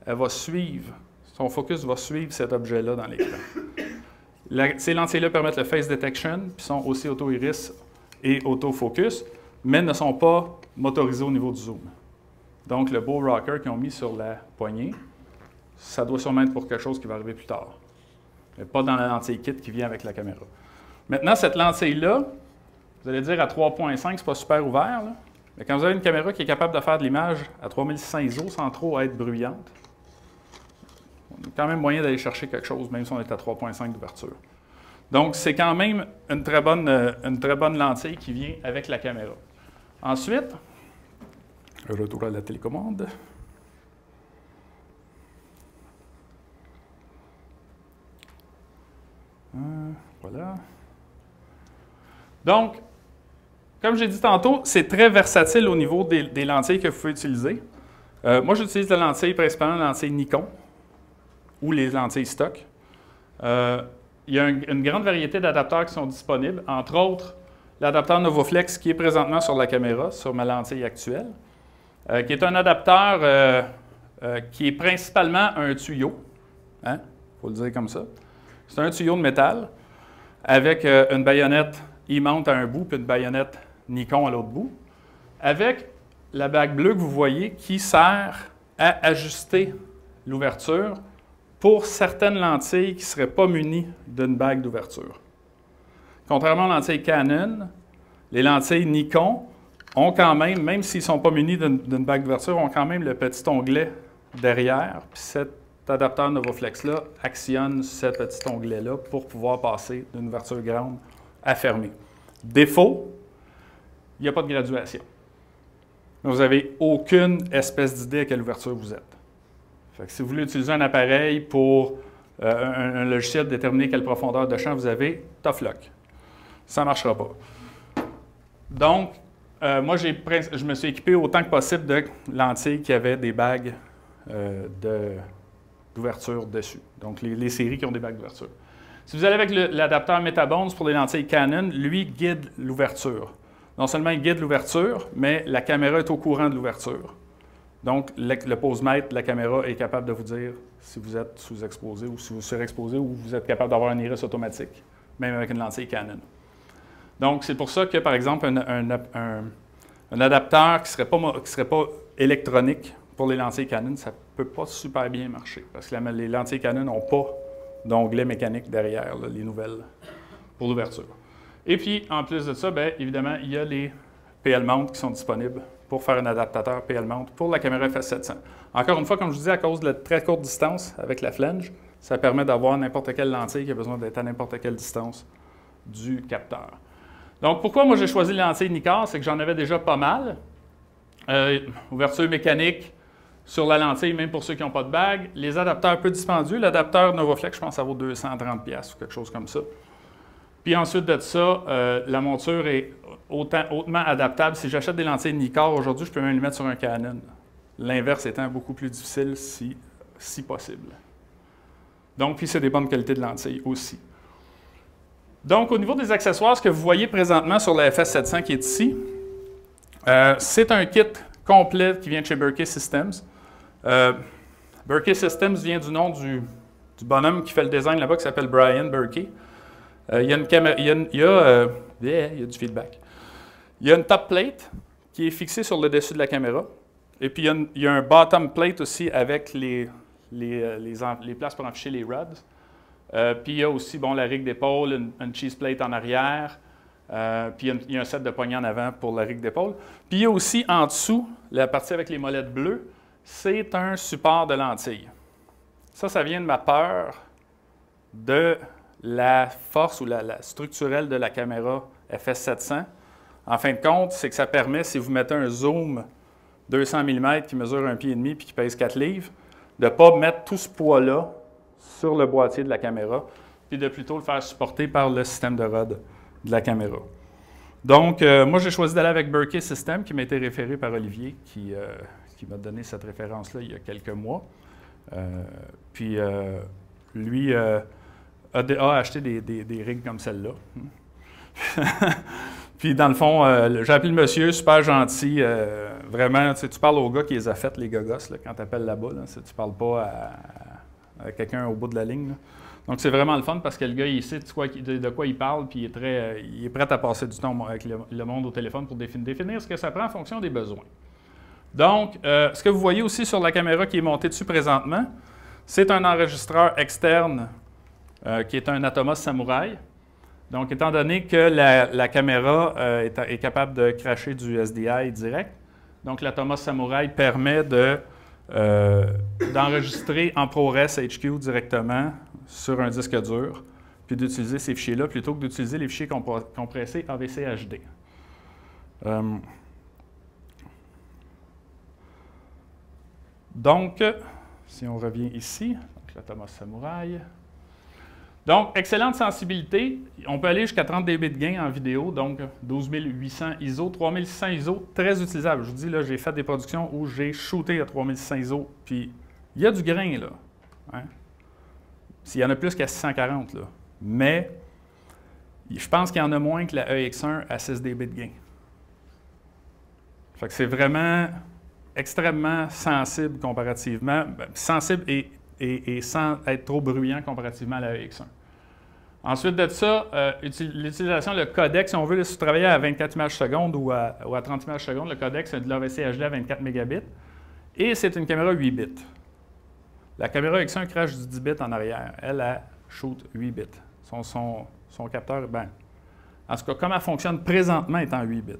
B: elle va suivre, son focus va suivre cet objet-là dans l'écran. Ces lentilles-là permettent le face detection, puis sont aussi auto-iris et autofocus, mais ne sont pas motorisées au niveau du zoom. Donc, le beau rocker qu'ils ont mis sur la poignée, ça doit sûrement être pour quelque chose qui va arriver plus tard, mais pas dans la lentille kit qui vient avec la caméra. Maintenant, cette lentille-là, vous allez dire à 3.5, c'est pas super ouvert, là. Mais quand vous avez une caméra qui est capable de faire de l'image à 3600 ISO sans trop être bruyante, on a quand même moyen d'aller chercher quelque chose, même si on est à 3.5 d'ouverture. Donc, c'est quand même une très bonne lentille qui vient avec la caméra. Ensuite, retour à la télécommande. Voilà. Donc, comme j'ai dit tantôt, c'est très versatile au niveau des lentilles que vous pouvez utiliser. Moi, j'utilise la lentille, principalement la lentille Nikon ou les lentilles stock. Il y a une grande variété d'adapteurs qui sont disponibles, entre autres l'adapteur Novoflex qui est présentement sur la caméra, sur ma lentille actuelle, qui est un adapteur qui est principalement un tuyau, hein? Faut le dire comme ça. C'est un tuyau de métal avec une baïonnette E-mount à un bout puis une baïonnette Nikon à l'autre bout, avec la bague bleue que vous voyez qui sert à ajuster l'ouverture pour certaines lentilles qui ne seraient pas munies d'une bague d'ouverture. Contrairement aux lentilles Canon, les lentilles Nikon ont quand même s'ils ne sont pas munis d'une bague d'ouverture, ont quand même le petit onglet derrière. Puis cet adapteur Novoflex-là actionne ce petit onglet-là pour pouvoir passer d'une ouverture grande à fermée. Défaut, il n'y a pas de graduation. Vous n'avez aucune espèce d'idée à quelle ouverture vous êtes. Fait que si vous voulez utiliser un appareil pour un logiciel déterminer quelle profondeur de champ vous avez, tough luck. Ça ne marchera pas. Donc, moi, je me suis équipé autant que possible de lentilles qui avaient des bagues d'ouverture dessus. Donc, les séries qui ont des bagues d'ouverture. Si vous allez avec l'adapteur Metabones pour les lentilles Canon, lui guide l'ouverture. Non seulement il guide l'ouverture, mais la caméra est au courant de l'ouverture. Donc, le posemètre de la caméra est capable de vous dire si vous êtes sous-exposé ou si vous surexposé ou vous êtes capable d'avoir un iris automatique, même avec une lentille Canon. Donc, c'est pour ça que, par exemple, un adapteur qui ne serait pas électronique pour les lentilles Canon, ça ne peut pas super bien marcher parce que les lentilles Canon n'ont pas d'onglet mécanique derrière, là, les nouvelles, pour l'ouverture. Et puis, en plus de ça, bien évidemment, il y a les PL-mount qui sont disponibles pour faire un adaptateur PL-mount pour la caméra FS700. Encore une fois, comme je vous disais, à cause de la très courte distance avec la flange, ça permet d'avoir n'importe quelle lentille qui a besoin d'être à n'importe quelle distance du capteur. Donc, pourquoi moi j'ai choisi les lentilles Nikkor? C'est que j'en avais déjà pas mal. Ouverture mécanique sur la lentille, même pour ceux qui n'ont pas de bague. Les adapteurs peu dispendieux. L'adapteur Novoflex, je pense que ça vaut 230$ ou quelque chose comme ça. Puis ensuite de ça, la monture est hautement adaptable. Si j'achète des lentilles Nikkor aujourd'hui, je peux même les mettre sur un Canon. L'inverse étant beaucoup plus difficile si possible. Donc, puis c'est des bonnes qualités de lentilles aussi. Donc, au niveau des accessoires, ce que vous voyez présentement sur la FS700 qui est ici, c'est un kit complet qui vient de chez Berkey Systems. Berkey Systems vient du nom du bonhomme qui fait le design là-bas, qui s'appelle Brian Berkey. Il y a une caméra, il y a du feedback. Il y a une top plate qui est fixée sur le dessus de la caméra. Et puis, il y a un bottom plate aussi avec les places pour enficher les rods. Puis, il y a aussi la rig d'épaule, une cheese plate en arrière. Puis, il y a un set de poignées en avant pour la rig d'épaule. Puis, il y a aussi en dessous, la partie avec les molettes bleues, c'est un support de lentilles. Ça vient de ma peur de la force ou la structurelle de la caméra FS700. En fin de compte, c'est que ça permet, si vous mettez un zoom 200 mm qui mesure 1,5 pied et qui pèse 4 livres, de ne pas mettre tout ce poids-là sur le boîtier de la caméra, puis de plutôt le faire supporter par le système de rod de la caméra. Donc, moi, j'ai choisi d'aller avec Berkey Systems, qui m'a été référé par Olivier, qui m'a donné cette référence-là il y a quelques mois. Puis, lui a acheté des rigs comme celle-là. Puis, dans le fond, j'ai appelé le monsieur, super gentil. Vraiment, tu parles au gars qui les a faites, les gogos, là, quand tu appelles là-bas. Là, tu ne parles pas à quelqu'un au bout de la ligne. Là. Donc, c'est vraiment le fun parce que le gars, il sait de quoi il parle, puis il est prêt à passer du temps avec le monde au téléphone pour définir ce que ça prend en fonction des besoins. Donc, ce que vous voyez aussi sur la caméra qui est montée dessus présentement, c'est un enregistreur externe qui est un Atomos Samurai. Donc, étant donné que la caméra est capable de crasher du SDI direct, donc l'Atomos Samurai permet d'enregistrer en ProRes HQ directement sur un disque dur, puis d'utiliser ces fichiers-là plutôt que d'utiliser les fichiers compressés AVC HD. Donc, si on revient ici, l'Atomos Samurai. Donc, excellente sensibilité. On peut aller jusqu'à 30 dB de gain en vidéo, donc 12800 ISO, 3600 ISO, très utilisable. Je vous dis, là, j'ai fait des productions où j'ai shooté à 3600 ISO, puis il y a du grain, là. Hein? S'il y en a plus qu'à 640, là. Mais, je pense qu'il y en a moins que la EX1 à 6 dB de gain. Fait que c'est vraiment extrêmement sensible comparativement, sensible et sans être trop bruyant comparativement à la EX1. Ensuite de ça, l'utilisation, le codec, si on veut si travailler à 24 images secondes ou à 30 images secondes, le codec, c'est de l'AVC HD à 24 mégabits et c'est une caméra 8 bits. La caméra EX1 crache du 10 bits en arrière. Elle shoot 8 bits. Son capteur, en tout cas, comme elle fonctionne présentement, est en 8 bits.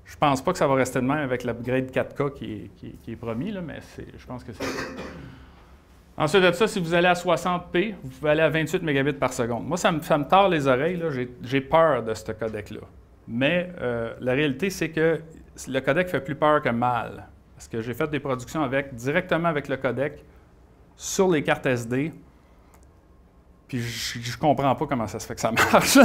B: Je ne pense pas que ça va rester de même avec l'upgrade 4K qui est promis, là, mais je pense que c'est... Ensuite de ça, si vous allez à 60p, vous pouvez aller à 28 mégabits par seconde. Moi, ça me tord les oreilles, j'ai peur de ce codec-là. Mais la réalité, c'est que le codec fait plus peur que mal. Parce que j'ai fait des productions directement avec le codec sur les cartes SD, puis je comprends pas comment ça se fait que ça marche.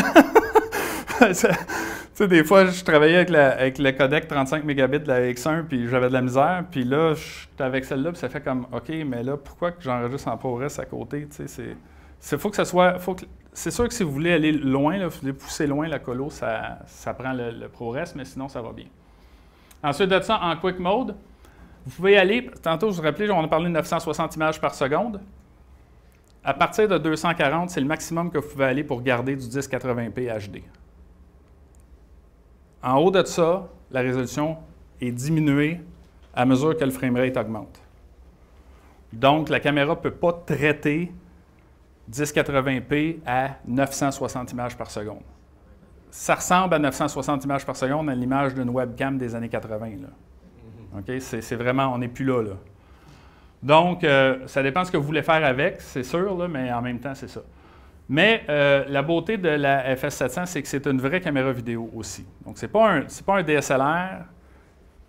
B: Tu sais, des fois, je travaillais avec le codec 35 mégabits de la X1, puis j'avais de la misère, puis là, j'étais avec celle-là, puis ça fait comme, OK, mais là, pourquoi que j'enregistre en ProRes à côté? Tu sais, faut que ça soit... c'est sûr que si vous voulez aller loin, là, vous voulez pousser loin la colo, ça prend le ProRes, mais sinon, ça va bien. Ensuite de ça, en Quick Mode, vous pouvez aller... Tantôt, je vous rappelais, on a parlé de 960 images par seconde. À partir de 240, c'est le maximum que vous pouvez aller pour garder du 1080p HD. En haut de ça, la résolution est diminuée à mesure que le framerate augmente. Donc, la caméra ne peut pas traiter 1080p à 960 images par seconde. Ça ressemble à 960 images par seconde à l'image d'une webcam des années 80. Là. Okay? C'est vraiment, on n'est plus là. Donc, ça dépend de ce que vous voulez faire avec, c'est sûr, là, mais en même temps, c'est ça. Mais la beauté de la FS700, c'est que c'est une vraie caméra vidéo aussi. Donc, ce n'est pas un DSLR.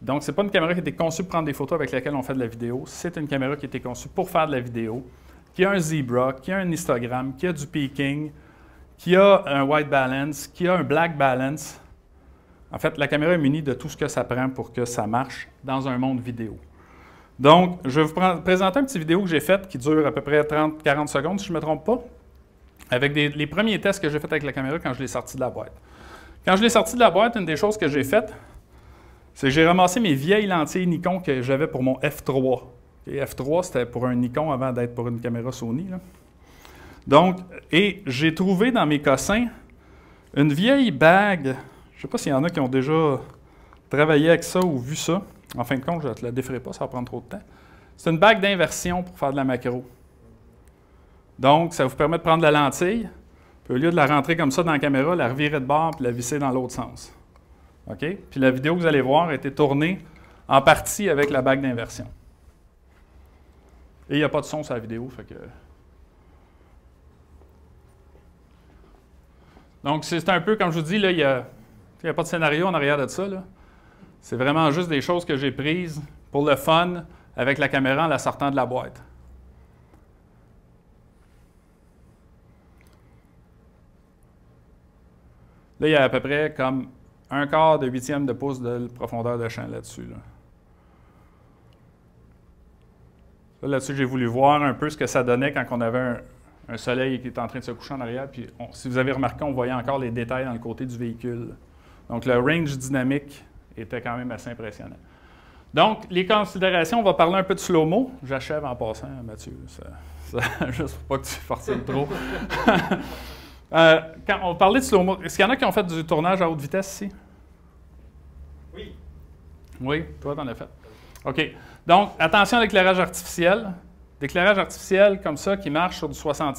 B: Donc, ce n'est pas une caméra qui a été conçue pour prendre des photos avec laquelle on fait de la vidéo. C'est une caméra qui a été conçue pour faire de la vidéo, qui a un Zebra, qui a un histogramme, qui a du peaking, qui a un white balance, qui a un black balance. En fait, la caméra est munie de tout ce que ça prend pour que ça marche dans un monde vidéo. Donc, je vais vous présenter une petite vidéo que j'ai faite qui dure à peu près 30-40 secondes, si je ne me trompe pas, avec les premiers tests que j'ai faits avec la caméra quand je l'ai sorti de la boîte. Quand je l'ai sorti de la boîte, une des choses que j'ai faites, c'est que j'ai ramassé mes vieilles lentilles Nikon que j'avais pour mon F3. Et F3, c'était pour un Nikon avant d'être pour une caméra Sony, là. Donc, et j'ai trouvé dans mes cossins une vieille bague. Je ne sais pas s'il y en a qui ont déjà travaillé avec ça ou vu ça. En fin de compte, je ne te la déferai pas, ça va prendre trop de temps. C'est une bague d'inversion pour faire de la macro. Donc, ça vous permet de prendre la lentille, puis au lieu de la rentrer comme ça dans la caméra, la revirer de bord puis la visser dans l'autre sens. OK? Puis la vidéo que vous allez voir a été tournée en partie avec la bague d'inversion. Et il n'y a pas de son sur la vidéo, fait que... Donc, c'est un peu, comme je vous dis, là, il n'y a pas de scénario en arrière de ça, là. C'est vraiment juste des choses que j'ai prises pour le fun avec la caméra en la sortant de la boîte. Là, il y a à peu près comme 1/4 de huitième de pouce de profondeur de champ là-dessus. Là-dessus, j'ai voulu voir un peu ce que ça donnait quand on avait un soleil qui était en train de se coucher en arrière. Puis, si vous avez remarqué, on voyait encore les détails dans le côté du véhicule. Donc, le range dynamique était quand même assez impressionnant. Donc, les considérations, on va parler un peu de slow-mo. J'achève en passant, Mathieu. Juste pour pas que tu forces trop. Quand on parlait de slow-mo, est-ce qu'il y en a qui ont fait du tournage à haute vitesse ici?
C: Oui.
B: Oui, toi, tu en as fait. OK. Donc, attention à l'éclairage artificiel. L'éclairage artificiel comme ça qui marche sur du 60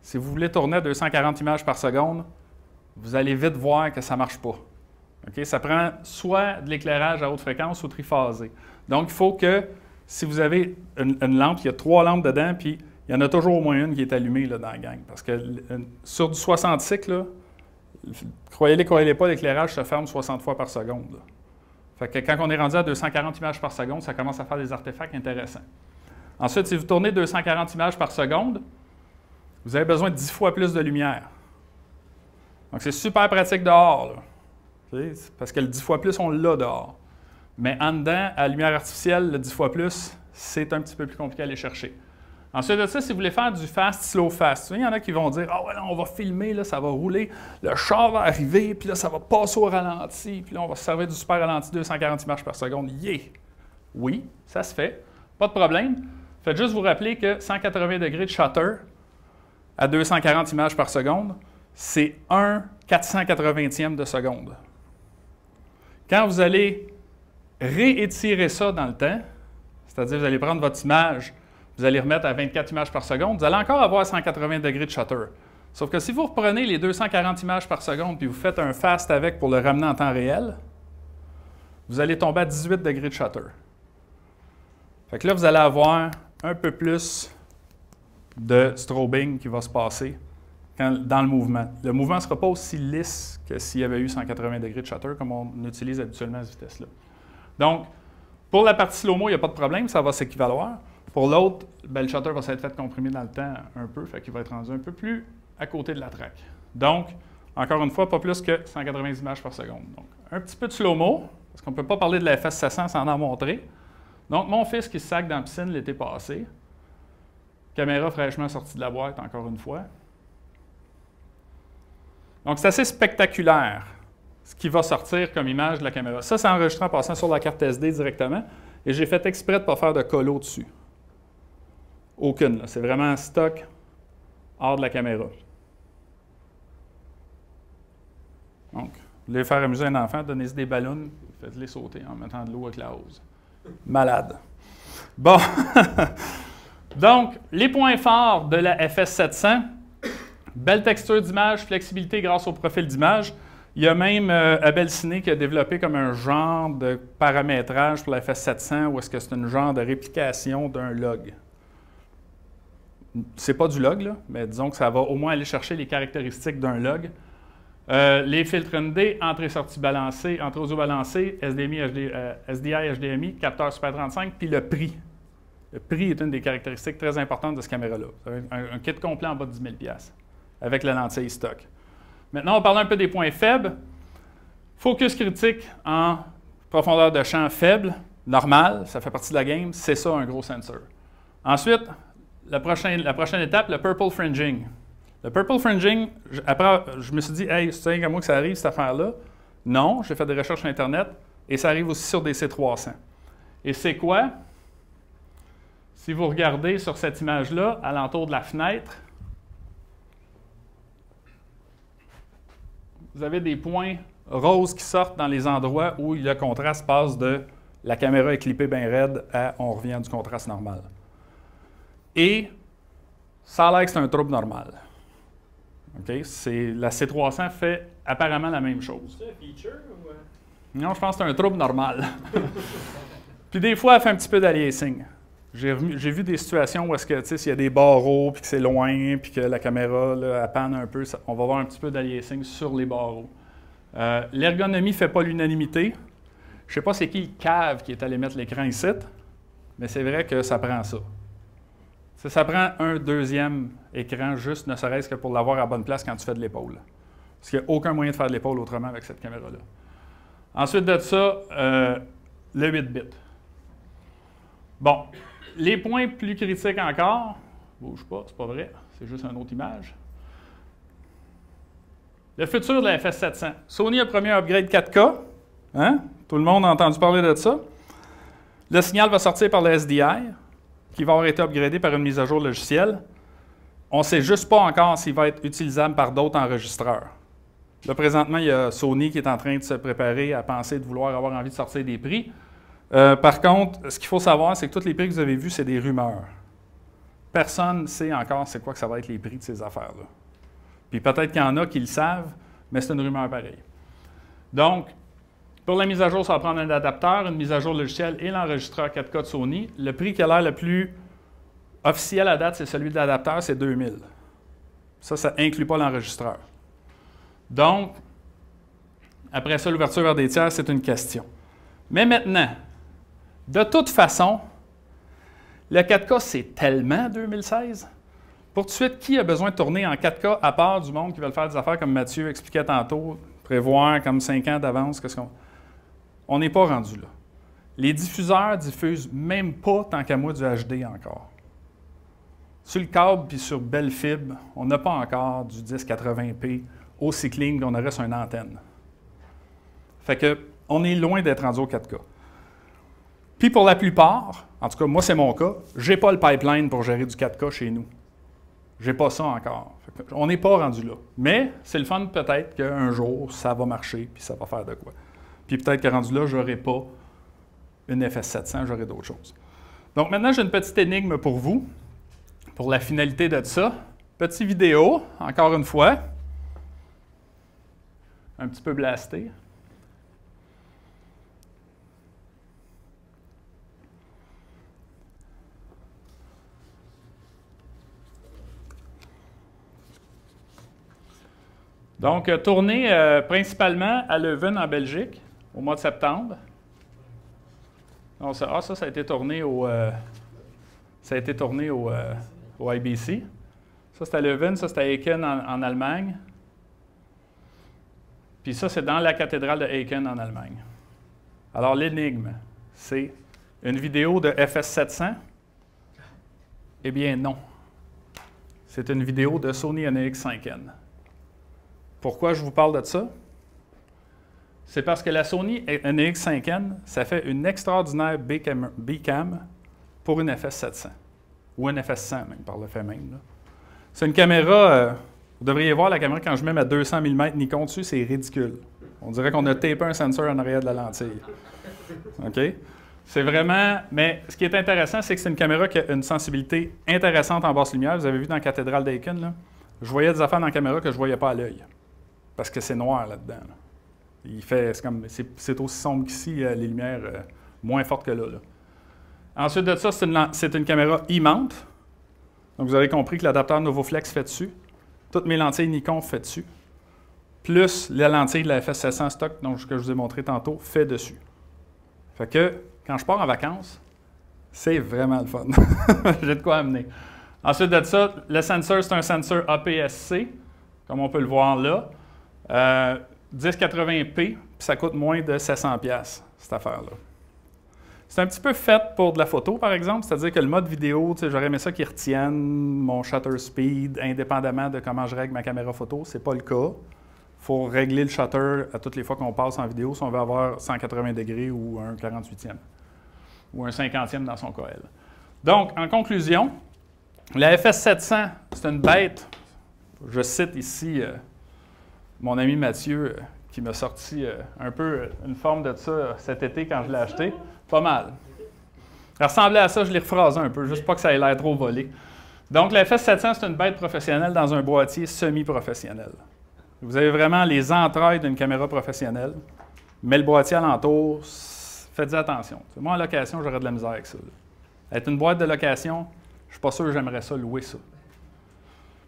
B: si vous voulez tourner à 240 images par seconde, vous allez vite voir que ça ne marche pas. Okay? Ça prend soit de l'éclairage à haute fréquence ou triphasé. Donc, il faut que, si vous avez une lampe, il y a 3 lampes dedans, puis il y en a toujours au moins une qui est allumée là, dans la gang. Parce que sur du 60 là, croyez-les pas, l'éclairage se ferme 60 fois par seconde. Là. Fait que quand on est rendu à 240 images par seconde, ça commence à faire des artefacts intéressants. Ensuite, si vous tournez 240 images par seconde, vous avez besoin de 10 fois plus de lumière. Donc, c'est super pratique dehors, là. Parce que le 10 fois plus, on l'a dehors. Mais en dedans, à la lumière artificielle, le 10 fois plus, c'est un petit peu plus compliqué à aller chercher. Ensuite de ça, si vous voulez faire du fast, slow, fast, il y en a qui vont dire « Ah ouais, là, on va filmer, là, ça va rouler, le char va arriver, puis là, ça va passer au ralenti, puis là, on va se servir du super ralenti 240 images par seconde. Yeah! » Oui, ça se fait. Pas de problème. Faites juste vous rappeler que 180 degrés de shutter à 240 images par seconde, c'est 1/480e de seconde. Quand vous allez réétirer ça dans le temps, c'est-à-dire vous allez prendre votre image, vous allez remettre à 24 images par seconde, vous allez encore avoir 180 degrés de shutter. Sauf que si vous reprenez les 240 images par seconde puis vous faites un fast avec pour le ramener en temps réel, vous allez tomber à 18 degrés de shutter. Fait que là, vous allez avoir un peu plus de strobing qui va se passer dans le mouvement. Le mouvement ne sera pas aussi lisse que s'il y avait eu 180 degrés de shutter comme on utilise habituellement à cette vitesse-là. Donc, pour la partie slow-mo, il n'y a pas de problème, ça va s'équivaloir. Pour l'autre, le shutter va s'être fait comprimer dans le temps un peu, fait qu'il va être rendu un peu plus à côté de la track. Donc, encore une fois, pas plus que 180 images par seconde. Donc, un petit peu de slow-mo, parce qu'on ne peut pas parler de la FS700 sans en montrer. Donc, mon fils qui se sac dans la piscine l'été passé. Caméra fraîchement sortie de la boîte, encore une fois. Donc, c'est assez spectaculaire ce qui va sortir comme image de la caméra. Ça, c'est enregistré en passant sur la carte SD directement. Et j'ai fait exprès de ne pas faire de colo dessus. Aucune. C'est vraiment stock hors de la caméra. Donc, vous voulez faire amuser un enfant, donnez-y des ballons, faites-les sauter en mettant de l'eau avec la hose. Malade. Bon. Donc, les points forts de la FS700, belle texture d'image, flexibilité grâce au profil d'image. Il y a même Abel Ciné qui a développé comme un genre de paramétrage pour la FS700 où est-ce que c'est une genre de réplication d'un log. C'est pas du log, là, mais disons que ça va au moins aller chercher les caractéristiques d'un log. Les filtres ND, entrée-sortie balancée, entrée-audio balancée, SDI, HDMI, capteur Super 35, puis le prix. Le prix est une des caractéristiques très importantes de cette caméra-là. Un kit complet en bas de 10 000 $ avec la lentille stock. Maintenant, on va parler un peu des points faibles. Focus critique en profondeur de champ faible, normal, ça fait partie de la game, c'est ça un gros sensor. Ensuite, la prochaine étape, le purple fringing. Le purple fringing, après, je me suis dit, hey, c'est à moi que ça arrive, cette affaire-là. Non, j'ai fait des recherches sur Internet et ça arrive aussi sur des C300. Et c'est quoi? Si vous regardez sur cette image-là, alentour de la fenêtre, vous avez des points roses qui sortent dans les endroits où le contraste passe de la caméra est clippée bien raide à on revient du contraste normal. Et ça a l'air que c'est un trouble normal. Okay? La C300 fait apparemment la même chose.
C: C'est un feature ou...
B: Non, je pense que c'est un trouble normal. Puis des fois, elle fait un petit peu d'aliasing. J'ai vu des situations où est-ce que, tu sais, s'il y a des barreaux, puis que c'est loin, puis que la caméra, là, elle panne un peu, on va voir un petit peu d'aliasing sur les barreaux. L'ergonomie ne fait pas l'unanimité. Je ne sais pas c'est qui le cave qui est allé mettre l'écran ici, mais c'est vrai que ça prend ça. Ça prend un deuxième écran, juste ne serait-ce que pour l'avoir à bonne place quand tu fais de l'épaule. Parce qu'il n'y a aucun moyen de faire de l'épaule autrement avec cette caméra-là. Ensuite de ça, le 8 bits. Bon, les points plus critiques encore, bouge pas, c'est pas vrai, c'est juste une autre image. Le futur de la FS700. Sony a promis un upgrade 4K. Hein? Tout le monde a entendu parler de ça. Le signal va sortir par le SDI, qui va avoir été upgradé par une mise à jour logicielle. On ne sait juste pas encore s'il va être utilisable par d'autres enregistreurs. Là, présentement, il y a Sony qui est en train de se préparer à penser de vouloir avoir envie de sortir des prix. Par contre, ce qu'il faut savoir, c'est que tous les prix que vous avez vus, c'est des rumeurs. Personne ne sait encore c'est quoi que ça va être les prix de ces affaires-là. Puis peut-être qu'il y en a qui le savent, mais c'est une rumeur pareille. Donc, pour la mise à jour, ça va prendre un adapteur, une mise à jour logicielle et l'enregistreur 4K de Sony. Le prix qui a l'air le plus officiel à date, c'est celui de l'adapteur, c'est 2000. Ça n'inclut pas l'enregistreur. Donc, après ça, l'ouverture vers des tiers, c'est une question. Mais maintenant, de toute façon, le 4K, c'est tellement 2016. Pour tout de suite, qui a besoin de tourner en 4K à part du monde qui veut faire des affaires comme Mathieu expliquait tantôt, prévoir comme 5 ans d'avance? On n'est pas rendu là. Les diffuseurs diffusent même pas, tant qu'à moi, du HD encore. Sur le câble puis sur belle fibre, on n'a pas encore du 1080p aussi clean qu'on aurait sur une antenne. Fait que on est loin d'être rendu au 4K. Puis pour la plupart, en tout cas, moi c'est mon cas, j'ai pas le pipeline pour gérer du 4K chez nous. J'ai pas ça encore. On n'est pas rendu là. Mais c'est le fun peut-être qu'un jour, ça va marcher puis ça va faire de quoi. Puis peut-être que rendu là, j'aurai pas une FS700, j'aurai d'autres choses. Donc maintenant, j'ai une petite énigme pour vous, pour la finalité de ça. Petite vidéo, encore une fois. Un petit peu blasté. Donc, tourné principalement à Leuven, en Belgique, au mois de septembre. Donc, ça a été tourné au IBC. Ça, c'est à Leuven, ça, c'est à Aachen, en Allemagne. Puis ça, c'est dans la cathédrale de Aachen, en Allemagne. Alors, l'énigme, c'est une vidéo de FS700? Eh bien, non. C'est une vidéo de Sony NEX5N. Pourquoi je vous parle de ça? C'est parce que la Sony NEX5N, ça fait une extraordinaire B-cam pour une FS700. Ou une FS100, même, par le fait même. C'est une caméra, vous devriez voir la caméra quand je mets ma 200 mm Nikon dessus, c'est ridicule. On dirait qu'on a tapé un sensor en arrière de la lentille. OK? C'est vraiment... Mais ce qui est intéressant, c'est que c'est une caméra qui a une sensibilité intéressante en basse lumière. Vous avez vu dans la cathédrale d'Aachen, là? Je voyais des affaires dans la caméra que je ne voyais pas à l'œil. Parce que c'est noir là-dedans. Là. C'est aussi sombre qu'ici, les lumières moins fortes que là. Ensuite de ça, c'est une caméra e-mount. Donc vous avez compris que l'adapteur NovoFlex fait dessus. Toutes mes lentilles Nikon fait dessus. Plus la lentille de la FS700 stock, donc, que je vous ai montré tantôt, fait dessus. Fait que quand je pars en vacances, c'est vraiment le fun. J'ai de quoi amener. Ensuite de ça, le sensor, c'est un sensor APS-C, comme on peut le voir là. 1080p, puis ça coûte moins de 700$, cette affaire-là. C'est un petit peu fait pour de la photo, par exemple, c'est-à-dire que le mode vidéo, j'aurais aimé ça qu'il retienne mon shutter speed indépendamment de comment je règle ma caméra photo. C'est pas le cas. Il faut régler le shutter à toutes les fois qu'on passe en vidéo si on veut avoir 180 degrés ou un 48e ou un 50e dans son cas, elle. Donc, en conclusion, la FS700, c'est une bête. Je cite ici mon ami Mathieu qui m'a sorti un peu une forme de ça cet été quand je l'ai acheté. Pas mal. Ça ressemblait à ça, je l'ai rephrasé un peu, juste pas que ça ait l'air trop volé. Donc, la FS700, c'est une bête professionnelle dans un boîtier semi-professionnel. Vous avez vraiment les entrailles d'une caméra professionnelle, mais le boîtier alentour, faites attention. Moi, en location, j'aurais de la misère avec ça. Être une boîte de location, je ne suis pas sûr que j'aimerais ça, louer ça.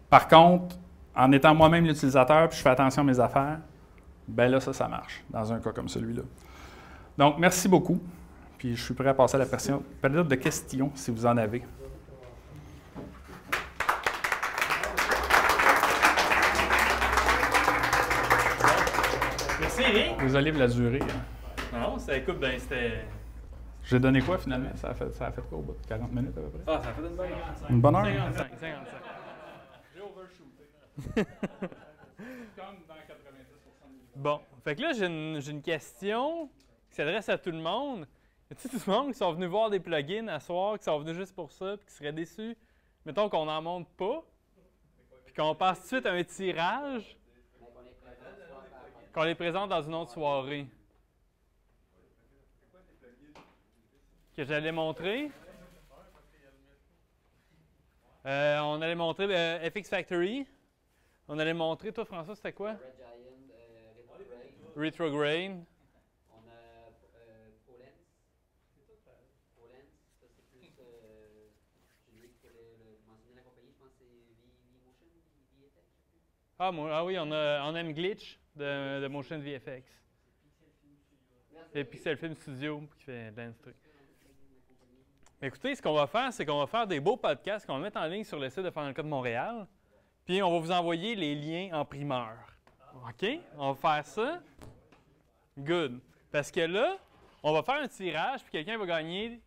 B: Par contre, en étant moi-même l'utilisateur, puis je fais attention à mes affaires, bien là, ça marche, dans un cas comme celui-là. Donc, merci beaucoup. Puis je suis prêt à passer à la période de questions, si vous en avez.
A: Merci, Eric.
B: Désolé de la durée.
A: Non, écoute, ben c'était...
B: J'ai donné quoi, finalement? Ça a fait quoi au bout de 40 minutes, à peu près?
A: Ah, ça a fait une bonne heure.
B: Une bonne heure?
A: 55.
B: J'ai overshooté. Comme dans 90% des...
A: Bon, fait que là, j'ai une question qui s'adresse à tout le monde. Y a-t-il tout le monde qui sont venus voir des plugins à soir, qui sont venus juste pour ça, puis qui seraient déçus? Mettons qu'on n'en monte pas, puis qu'on passe tout de suite à un tirage, qu'on les présente dans une autre soirée. Que j'allais montrer. On allait montrer FX Factory. On allait montrer, toi François, c'était quoi?
E: Red Giant,
A: Retrograde.
E: on a ProLens. ProLens, ça c'est plus celui qui mentionner la compagnie, je pense que c'est V-Motion, VFX.
A: Ah oui, on a M-Glitch de Motion VFX. Et Pixel Film Studio qui fait plein de trucs. Écoutez, ce qu'on va faire, c'est qu'on va faire des beaux podcasts qu'on va mettre en ligne sur le site de Final Cut Montréal. Puis on va vous envoyer les liens en primeur. OK? On va faire ça. Good. Parce que là, on va faire un tirage, puis quelqu'un va gagner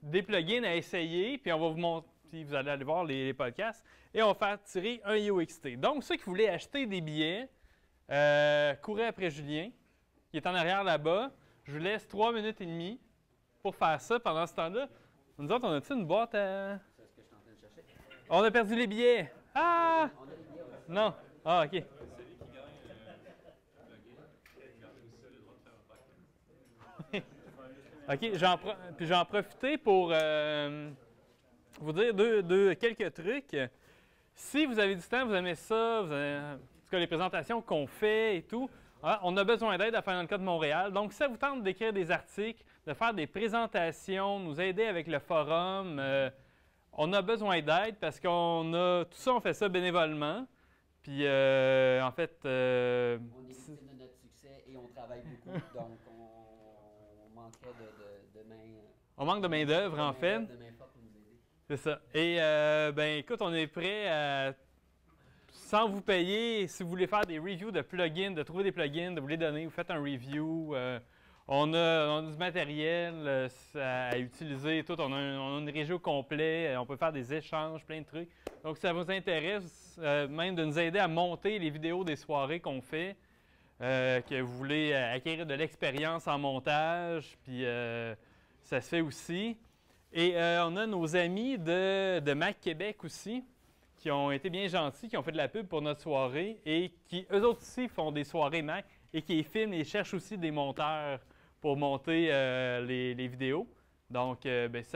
A: des plugins à essayer, puis on va vous montrer, puis vous allez aller voir les podcasts, et on va faire tirer un IOXT. Donc, ceux qui voulaient acheter des billets, courez après Julien, qui est en arrière là-bas. Je vous laisse 3 minutes et demie pour faire ça pendant ce temps-là. Nous autres, on a-tu une boîte à...
E: C'est ce que je suis en train de chercher.
A: On a perdu les billets. Ah!
E: On a les billets, ouais.
A: Non. Ah, OK. OK, puis j'en profiter pour vous dire quelques trucs. Si vous avez du temps, vous aimez ça, en tout cas les présentations qu'on fait et tout, hein, on a besoin d'aide à Final Cut Montréal. Donc, si ça vous tente d'écrire des articles, de faire des présentations, nous aider avec le forum, on a besoin d'aide parce qu'on a tout ça, on fait ça bénévolement. Puis, en fait...
E: On est victime de notre succès et on travaille beaucoup, donc on manquerait de main...
A: On manque de main-d'œuvre, en fait.
E: De main forte pour nous aider.
A: C'est ça. Et, ben écoute, on est prêt à, sans vous payer, si vous voulez faire des reviews de plugins, de trouver des plugins, de vous les donner, vous faites un review. On a du matériel à utiliser, tout. On a une régie au complet, on peut faire des échanges, plein de trucs. Donc, si ça vous intéresse, même de nous aider à monter les vidéos des soirées qu'on fait, que vous voulez acquérir de l'expérience en montage, puis ça se fait aussi. Et on a nos amis de Mac Québec aussi, qui ont été bien gentils, qui ont fait de la pub pour notre soirée et qui, eux autres aussi, font des soirées Mac et qui filment et cherchent aussi des monteurs pour monter les vidéos. Donc, ben, si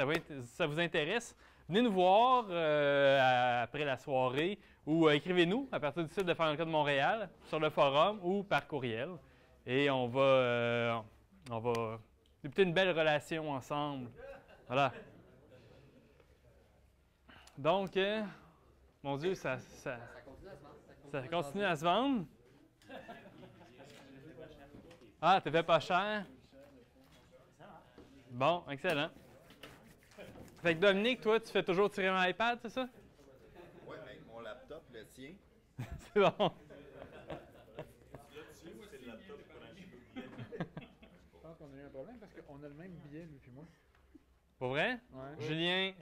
A: ça vous intéresse, venez nous voir après la soirée ou écrivez-nous à partir du site de Final Cut Montréal sur le forum ou par courriel. Et on va débuter une belle relation ensemble. Voilà. Donc, mon Dieu, ça continue à se vendre. Ah, t'as fait pas cher? Bon, excellent. Fait que Dominique, toi, tu fais toujours tirer un iPad, c'est ça?
D: Oui, mais mon laptop, le tien.
A: C'est bon.
C: Je pense qu'on a eu un problème parce qu'on a le même billet, lui puis moi.
A: Pour vrai?
C: Ouais.
A: Julien,